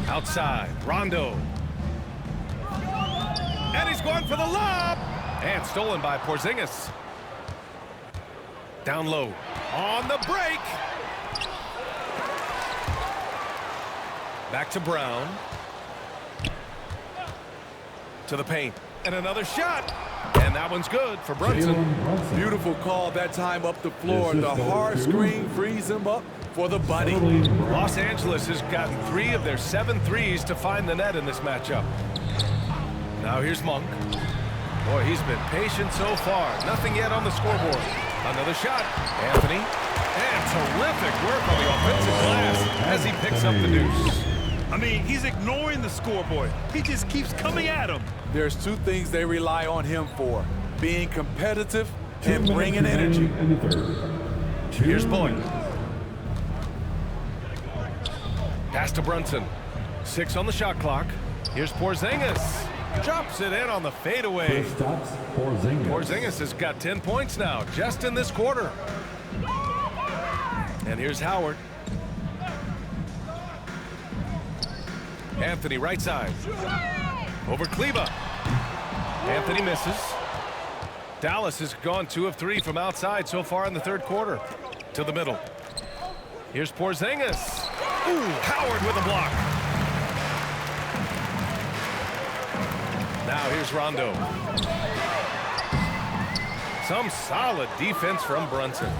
Outside, Rondo. And he's going for the lob. And stolen by Porzingis. Down low. On the break. Back to Brown. To the paint. And another shot. And that one's good for Brunson.
Beautiful call that time up the floor. The hard screen frees him up for the buddy.
Los Angeles has gotten 3 of their 7 threes to find the net in this matchup. Now here's Monk. Boy, he's been patient so far. Nothing yet on the scoreboard. Another shot. Anthony. And terrific work on the offensive glass as he picks up the deuce.
I mean, he's ignoring the scoreboard. He just keeps coming at him.
There's 2 things they rely on him for. Being competitive and bringing energy.
Here's Bullock. Pass to Brunson. 6 on the shot clock. Here's Porzingis. Drops it in on the fadeaway. Porzingis has got 10 points now, just in this quarter. And here's Howard. Anthony right side. Over Kleba. Anthony misses. Dallas has gone 2 of 3 from outside so far in the third quarter. To the middle. Here's Porzingis. Ooh, Howard with a block. Now here's Rondo. Some solid defense from Brunson.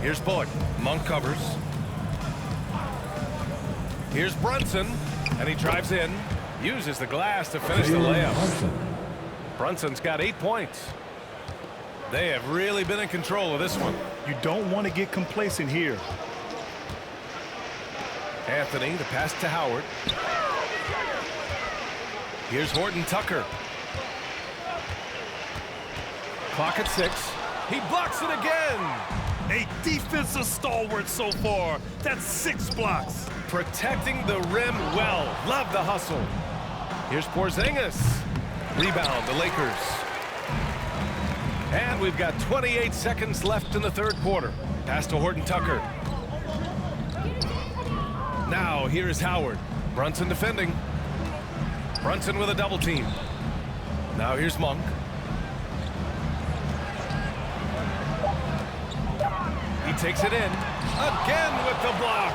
Here's Bullock. Monk covers. Here's Brunson, and he drives in. Uses the glass to finish the layup. Brunson's got 8 points. They have really been in control of this one.
You don't want to get complacent here.
Anthony, the pass to Howard. Here's Horton Tucker. Clock at 6. He blocks it again.
A defensive stalwart so far. That's 6 blocks.
Protecting the rim well. Love the hustle. Here's Porzingis. Rebound, the Lakers. And we've got 28 seconds left in the third quarter. Pass to Horton Tucker. Now here's Howard. Brunson defending. Brunson with a double team. Now here's Monk. He takes it in. Again with the block.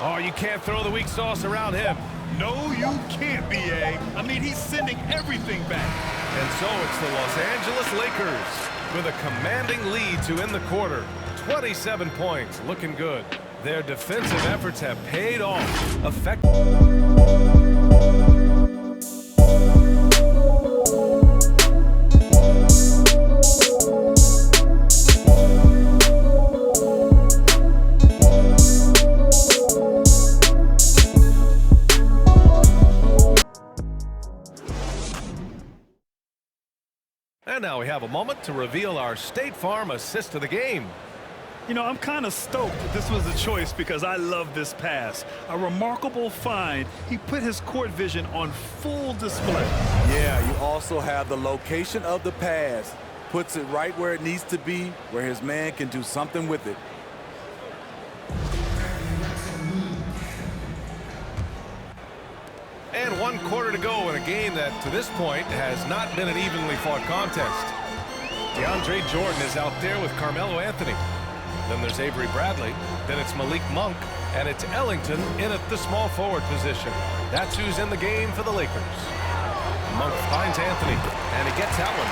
Oh, you can't throw the weak sauce around him.
No, you can't, B.A. I mean, he's sending everything back.
And so it's the Los Angeles Lakers with a commanding lead to end the quarter. 27 points, looking good. Their defensive efforts have paid off. And now we have a moment to reveal our State Farm assist of the game.
You know, I'm kind of stoked that this was a choice because I love this pass. A remarkable find. He put his court vision on full display.
Yeah, you also have the location of the pass. Puts it right where it needs to be, where his man can do something with it.
And 1 quarter to go in a game that, to this point, has not been an evenly fought contest. DeAndre Jordan is out there with Carmelo Anthony. Then there's Avery Bradley. Then it's Malik Monk. And it's Ellington in at the small forward position. That's who's in the game for the Lakers. Monk finds Anthony, and he gets that one.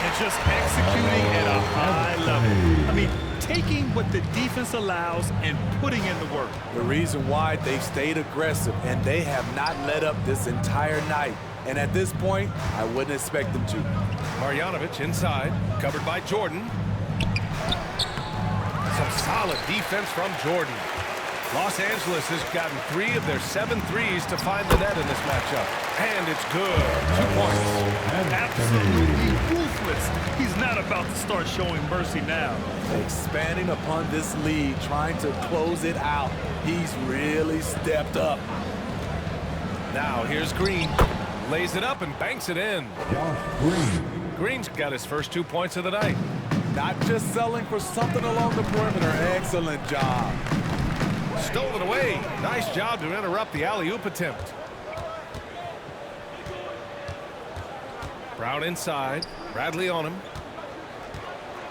And just executing at a high level. I mean, taking what the defense allows and putting in the work.
The reason why they've stayed aggressive, and they have not let up this entire night. And at this point, I wouldn't expect them to.
Marjanovic inside, covered by Jordan. Some solid defense from Jordan. Los Angeles has gotten 3 of their 7 threes to find the net in this matchup. And it's good. 2 points.
Absolutely ruthless. He's not about to start showing mercy now.
Expanding upon this lead, trying to close it out. He's really stepped up.
Now here's Green. Lays it up and banks it in. Green's got his first 2 points of the night.
Not just selling for something along the perimeter. Excellent job.
Stolen away. Nice job to interrupt the alley-oop attempt. Brown inside. Bradley on him.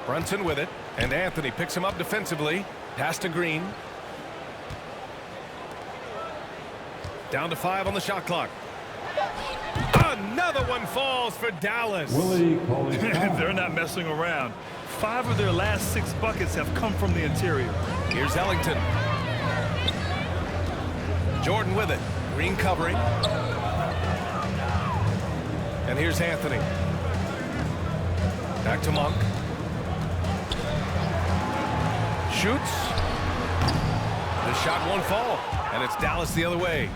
Brunson with it. And Anthony picks him up defensively. Pass to Green. Down to 5 on the shot clock. Another one falls for Dallas.
They're not messing around. 5 of their last 6 buckets have come from the interior.
Here's Ellington. Jordan with it. Green covering. And here's Anthony. Back to Monk. Shoots. The shot won't fall. And it's Dallas the other way.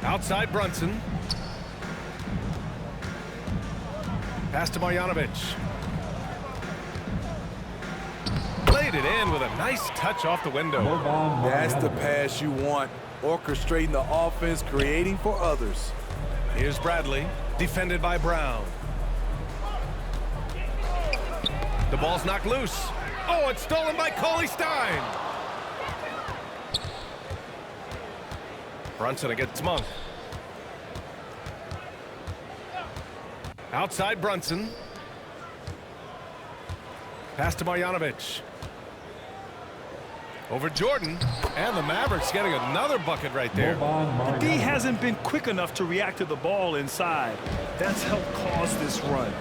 Outside Brunson. Pass to Marjanovic. Laid it in with a nice touch off the window.
That's the pass you want. Orchestrating the offense, creating for others.
Here's Bradley, defended by Brown. The ball's knocked loose. Oh, it's stolen by Cauley Stein. Brunson against Monk. Outside Brunson. Pass to Marjanovic. Over Jordan. And the Mavericks getting another bucket right there.
D hasn't been quick enough to react to the ball inside. That's helped cause this run.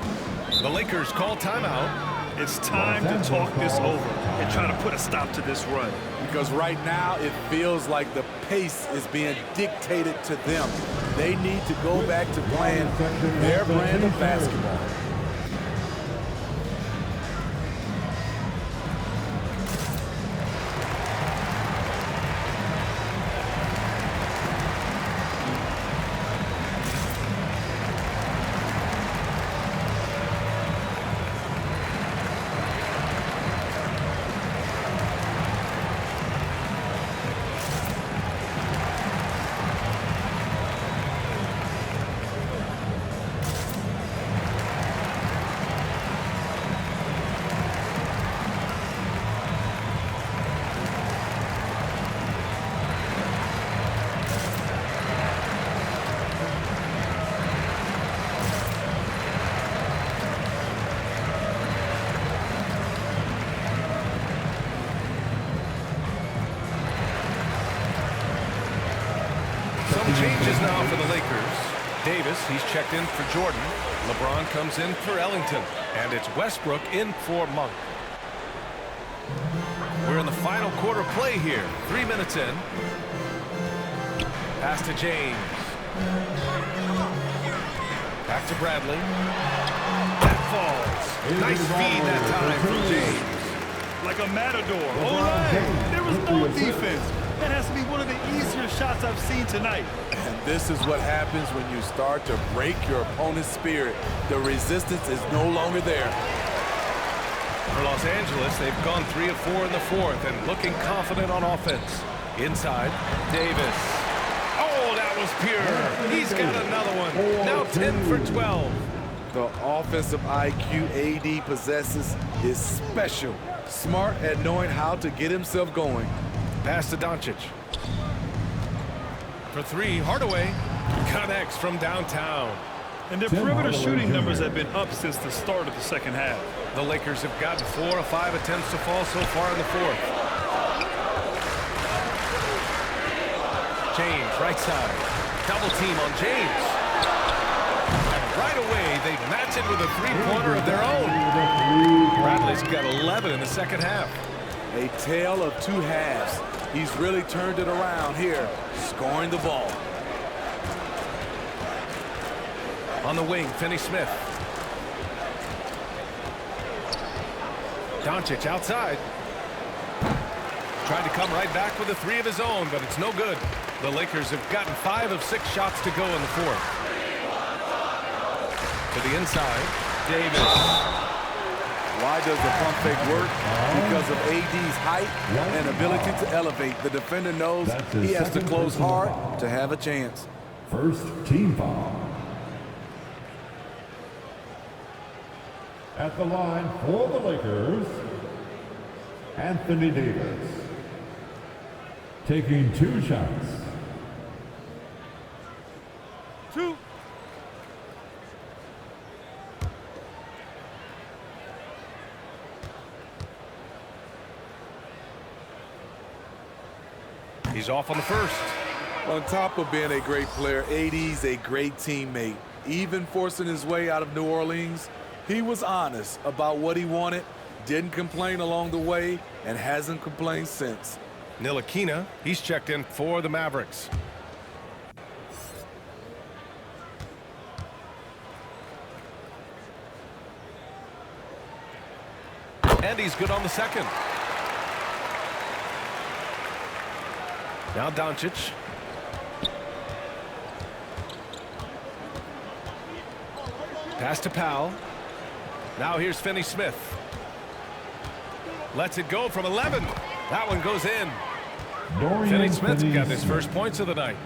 The Lakers call timeout.
It's time to talk this over and try to put a stop to this run.
Because right now it feels like the pace is being dictated to them. They need to go back to playing their brand of basketball.
Changes now for the Lakers. Davis, he's checked in for Jordan. LeBron comes in for Ellington. And it's Westbrook in for Monk. We're in the final quarter play here. 3 minutes in. Pass to James. Back to Bradley. That falls. Nice feed that time from James.
Like a matador. All right. There was no defense. That has to be one of the easier shots I've seen tonight.
And this is what happens when you start to break your opponent's spirit. The resistance is no longer there.
For Los Angeles, they've gone 3 of 4 in the fourth and looking confident on offense. Inside, Davis. Oh, that was pure. He's got another one. Now 10 for 12.
The offensive IQ AD possesses is special. Smart at knowing how to get himself going.
Pass to Doncic. For 3, Hardaway connects from downtown.
And their perimeter shooting numbers have been up since the start of the second half.
The Lakers have gotten 4 of 5 attempts to fall so far in the fourth. James, right side. Double team on James. And right away, they match it with a three-pointer of their own. Bradley's got 11 in the second half.
A tale of two halves. He's really turned it around here, scoring the ball.
On the wing, Finney-Smith. Doncic outside. Tried to come right back with a 3 of his own, but it's no good. The Lakers have gotten 5 of 6 shots to go in the fourth. To the inside, Davis.
Why does the pump fake work? Because of AD's height and ability to elevate. The defender knows he has to close hard to have a chance.
First team foul. At the line for the Lakers, Anthony Davis. Taking 2 shots.
2.
He's off on the first.
On top of being a great player, AD's a great teammate. Even forcing his way out of New Orleans, he was honest about what he wanted, didn't complain along the way, and hasn't complained since.
Ntilikina, he's checked in for the Mavericks. And he's good on the second. Now Doncic. Pass to Powell. Now here's Finney-Smith. Lets it go from 11. That one goes in. Finney-Smith got his first points of the night.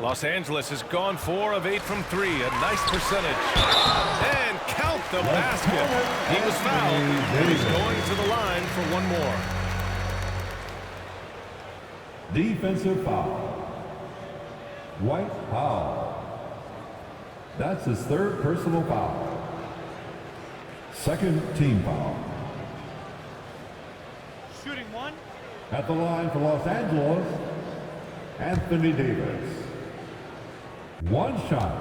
Los Angeles has gone 4 of 8 from 3. A nice percentage. And count the basket. He was fouled. And he's going to the line for one more.
Defensive foul. Dwight Powell. That's his 3rd personal foul. 2nd team foul.
Shooting 1.
At the line for Los Angeles, Anthony Davis. 1 shot.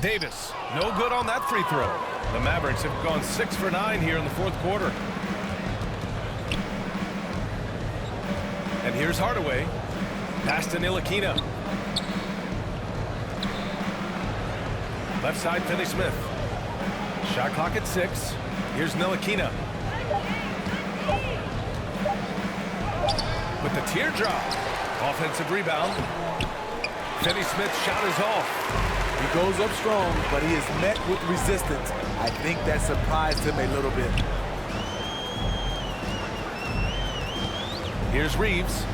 Davis, no good on that free throw. The Mavericks have gone 6 for 9 here in the fourth quarter. And here's Hardaway. Pass to Ntilikina. Left side, Finney-Smith. Shot clock at 6. Here's Ntilikina. With the teardrop. Offensive rebound. Finney-Smith's shot is off.
He goes up strong, but he is met with resistance. I think that surprised him a little bit.
Here's Reeves.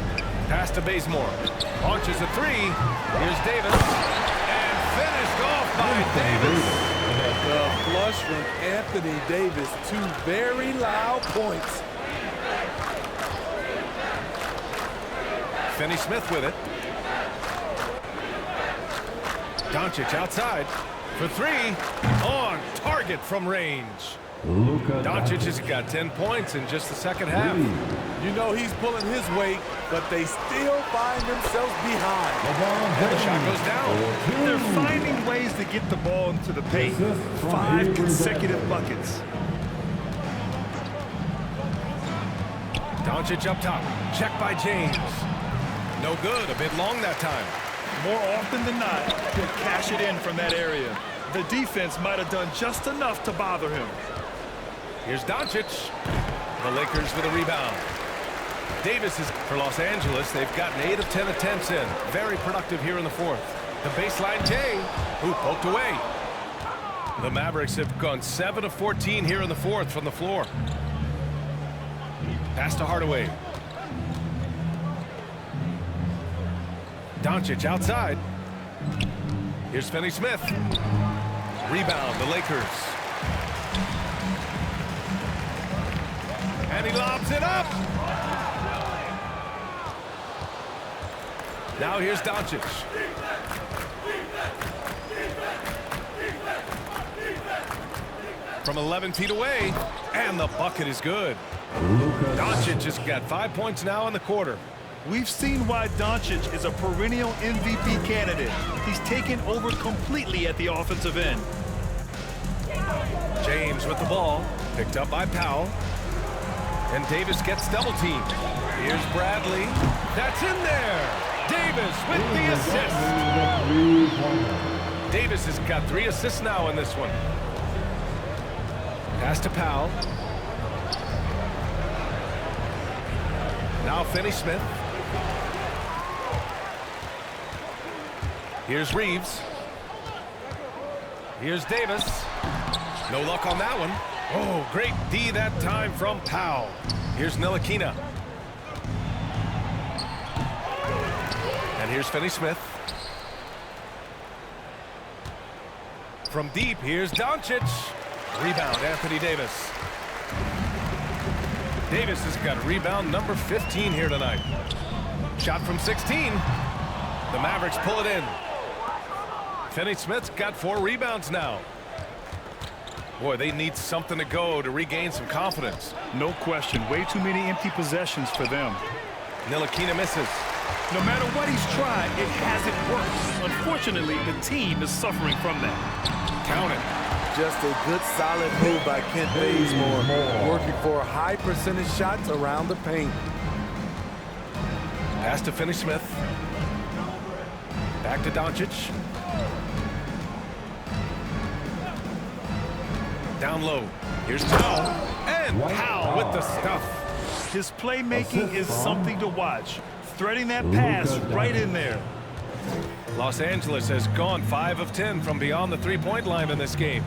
Pass to Bazemore. Launches a 3. Here's Davis. And finished off by Davis.
The flush from Anthony Davis. 2 very loud points.
Finney-Smith with it. Doncic outside for 3. On target from range.
Luka
Doncic has got 10 points in just the second half.
You know he's pulling his weight, but they still find themselves behind.
And the shot goes down.
They're finding ways to get the ball into the paint. 5 consecutive buckets.
Doncic up top. Check by James. No good. A bit long that time.
More often than not, he'll cash it in from that area. The defense might have done just enough to bother him.
Here's Doncic. The Lakers with a rebound. Davis is for Los Angeles. They've gotten 8 of 10 attempts in. Very productive here in the fourth. The baseline Jay, who poked away. The Mavericks have gone 7 of 14 here in the fourth from the floor. Pass to Hardaway. Doncic outside. Here's Finney-Smith. Rebound, the Lakers. And he lobs it up. Now here's Doncic. From 11 feet away, and the bucket is good. Doncic has got 5 points now in the quarter.
We've seen why Doncic is a perennial MVP candidate. He's taken over completely at the offensive end.
James with the ball, picked up by Powell. And Davis gets double teamed. Here's Bradley. That's in there. Davis with the assist. Davis has got 3 assists now in this one. Pass to Powell. Now Finney-Smith. Here's Reeves. Here's Davis. No luck on that one. Oh, great D that time from Powell. Here's Ntilikina. And here's Finney-Smith. From deep, here's Doncic. Rebound, Anthony Davis. Davis has got rebound number 15 here tonight. Shot from 16. The Mavericks pull it in. Finney-Smith's got 4 rebounds now. Boy, they need something to go to regain some confidence.
No question. Way too many empty possessions for them.
Ntilikina misses.
No matter what he's tried, it hasn't worked. Unfortunately, the team is suffering from that.
Count it.
Just a good solid move by Kent Bazemore, working for high percentage shots around the paint.
Pass to Finney-Smith. Back to Doncic. Down low. Here's Powell. And Powell with the stuff.
His playmaking is something to watch. Threading that pass right in there.
Los Angeles has gone 5 of 10 from beyond the three-point line in this game.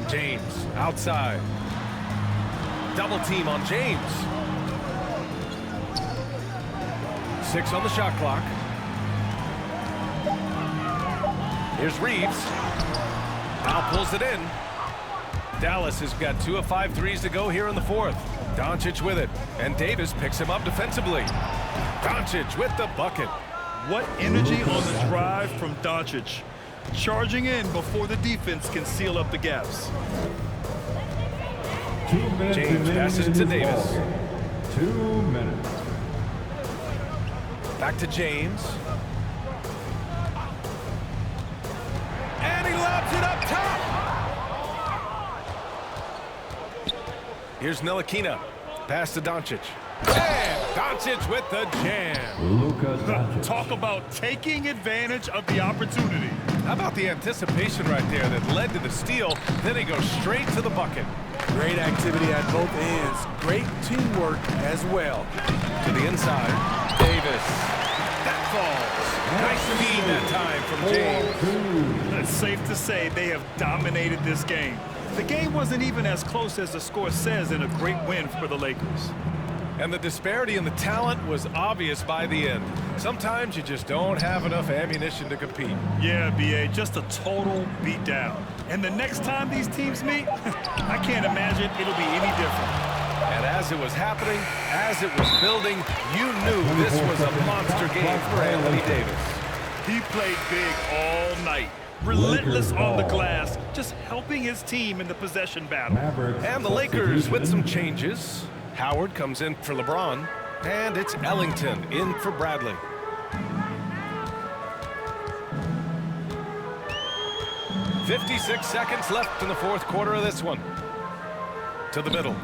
James outside. Double team on James. 6 on the shot clock. Here's Reeves. Now pulls it in. Dallas has got 2 of 5 threes to go here in the fourth. Doncic with it, and Davis picks him up defensively. Doncic with the bucket.
What energy on the drive from Doncic. Charging in before the defense can seal up the gaps.
James passes to Davis.
2 minutes.
Back to James. And he lobs it up top. Here's Ntilikina. Pass to Doncic. And Doncic with the jam.
Luka Doncic.
Talk about taking advantage of the opportunity.
How about the anticipation right there that led to the steal? Then he goes straight to the bucket.
Great activity at both ends. Great teamwork as well.
To the inside. Davis. That falls. Nice feed that time from James.
It's safe to say they have dominated this game. The game wasn't even as close as the score says in a great win for the Lakers.
And the disparity in the talent was obvious by the end. Sometimes you just don't have enough ammunition to compete.
Yeah, B.A., just a total beatdown. And the next time these teams meet, I can't imagine it'll be any different.
And as it was happening, as it was building, you knew this was a monster game for Anthony Davis.
He played big all night. relentless on the glass, just helping his team in the possession battle.
Mavericks.
And the Lakers with some changes. Howard comes in for LeBron, and it's Ellington in for Bradley. "56 seconds left in the fourth quarter of this one. To the middle.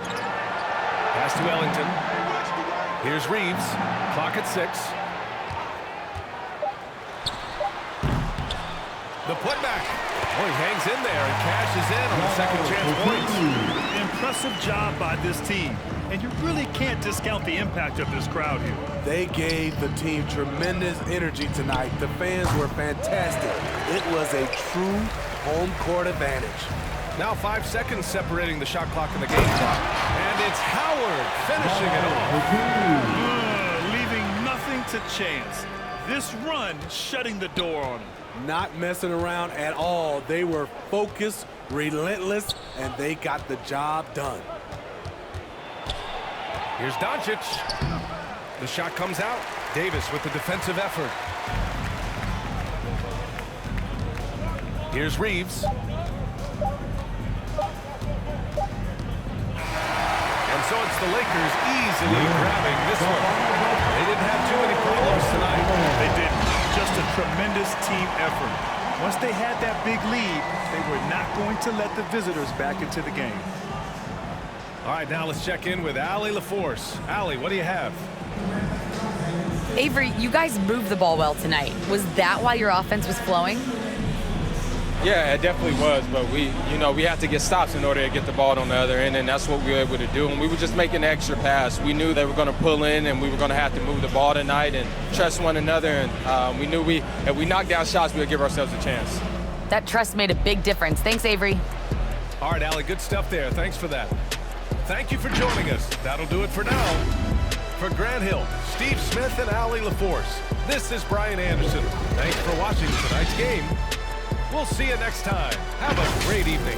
Pass to Ellington. Here's Reeves. Clock at 6. The putback. Oh, he hangs in there and cashes in on the second chance points.
Impressive job by this team. And you really can't discount the impact of this crowd here.
They gave the team tremendous energy tonight. The fans were fantastic. It was a true home court advantage.
Now 5 seconds separating the shot clock and the game clock. And it's Howard finishing it off.
Leaving nothing to chance. This run shutting the door on him.
Not messing around at all. They were focused, relentless, and they got the job done.
Here's Doncic. The shot comes out. Davis with the defensive effort. Here's Reeves. And so it's the Lakers easily grabbing this one. They didn't have too many problems tonight.
They didn't. Just a tremendous team effort. Once they had that big lead, they were not going to let the visitors back into the game.
All right, now let's check in with Allie LaForce. Allie, what do you have?
Avery, you guys moved the ball well tonight. Was that why your offense was flowing?
Yeah, it definitely was, but we had to get stops in order to get the ball on the other end, and that's what we were able to do. And we were just making an extra pass. We knew they were going to pull in, and we were going to have to move the ball tonight and trust one another. And we knew if we knocked down shots, we would give ourselves a chance.
That trust made a big difference. Thanks, Avery.
All right, Allie, good stuff there. Thanks for that. Thank you for joining us. That'll do it for now. For Grant Hill, Steve Smith, and Allie LaForce, this is Brian Anderson. Thanks for watching tonight's game. We'll see you next time. Have a great evening.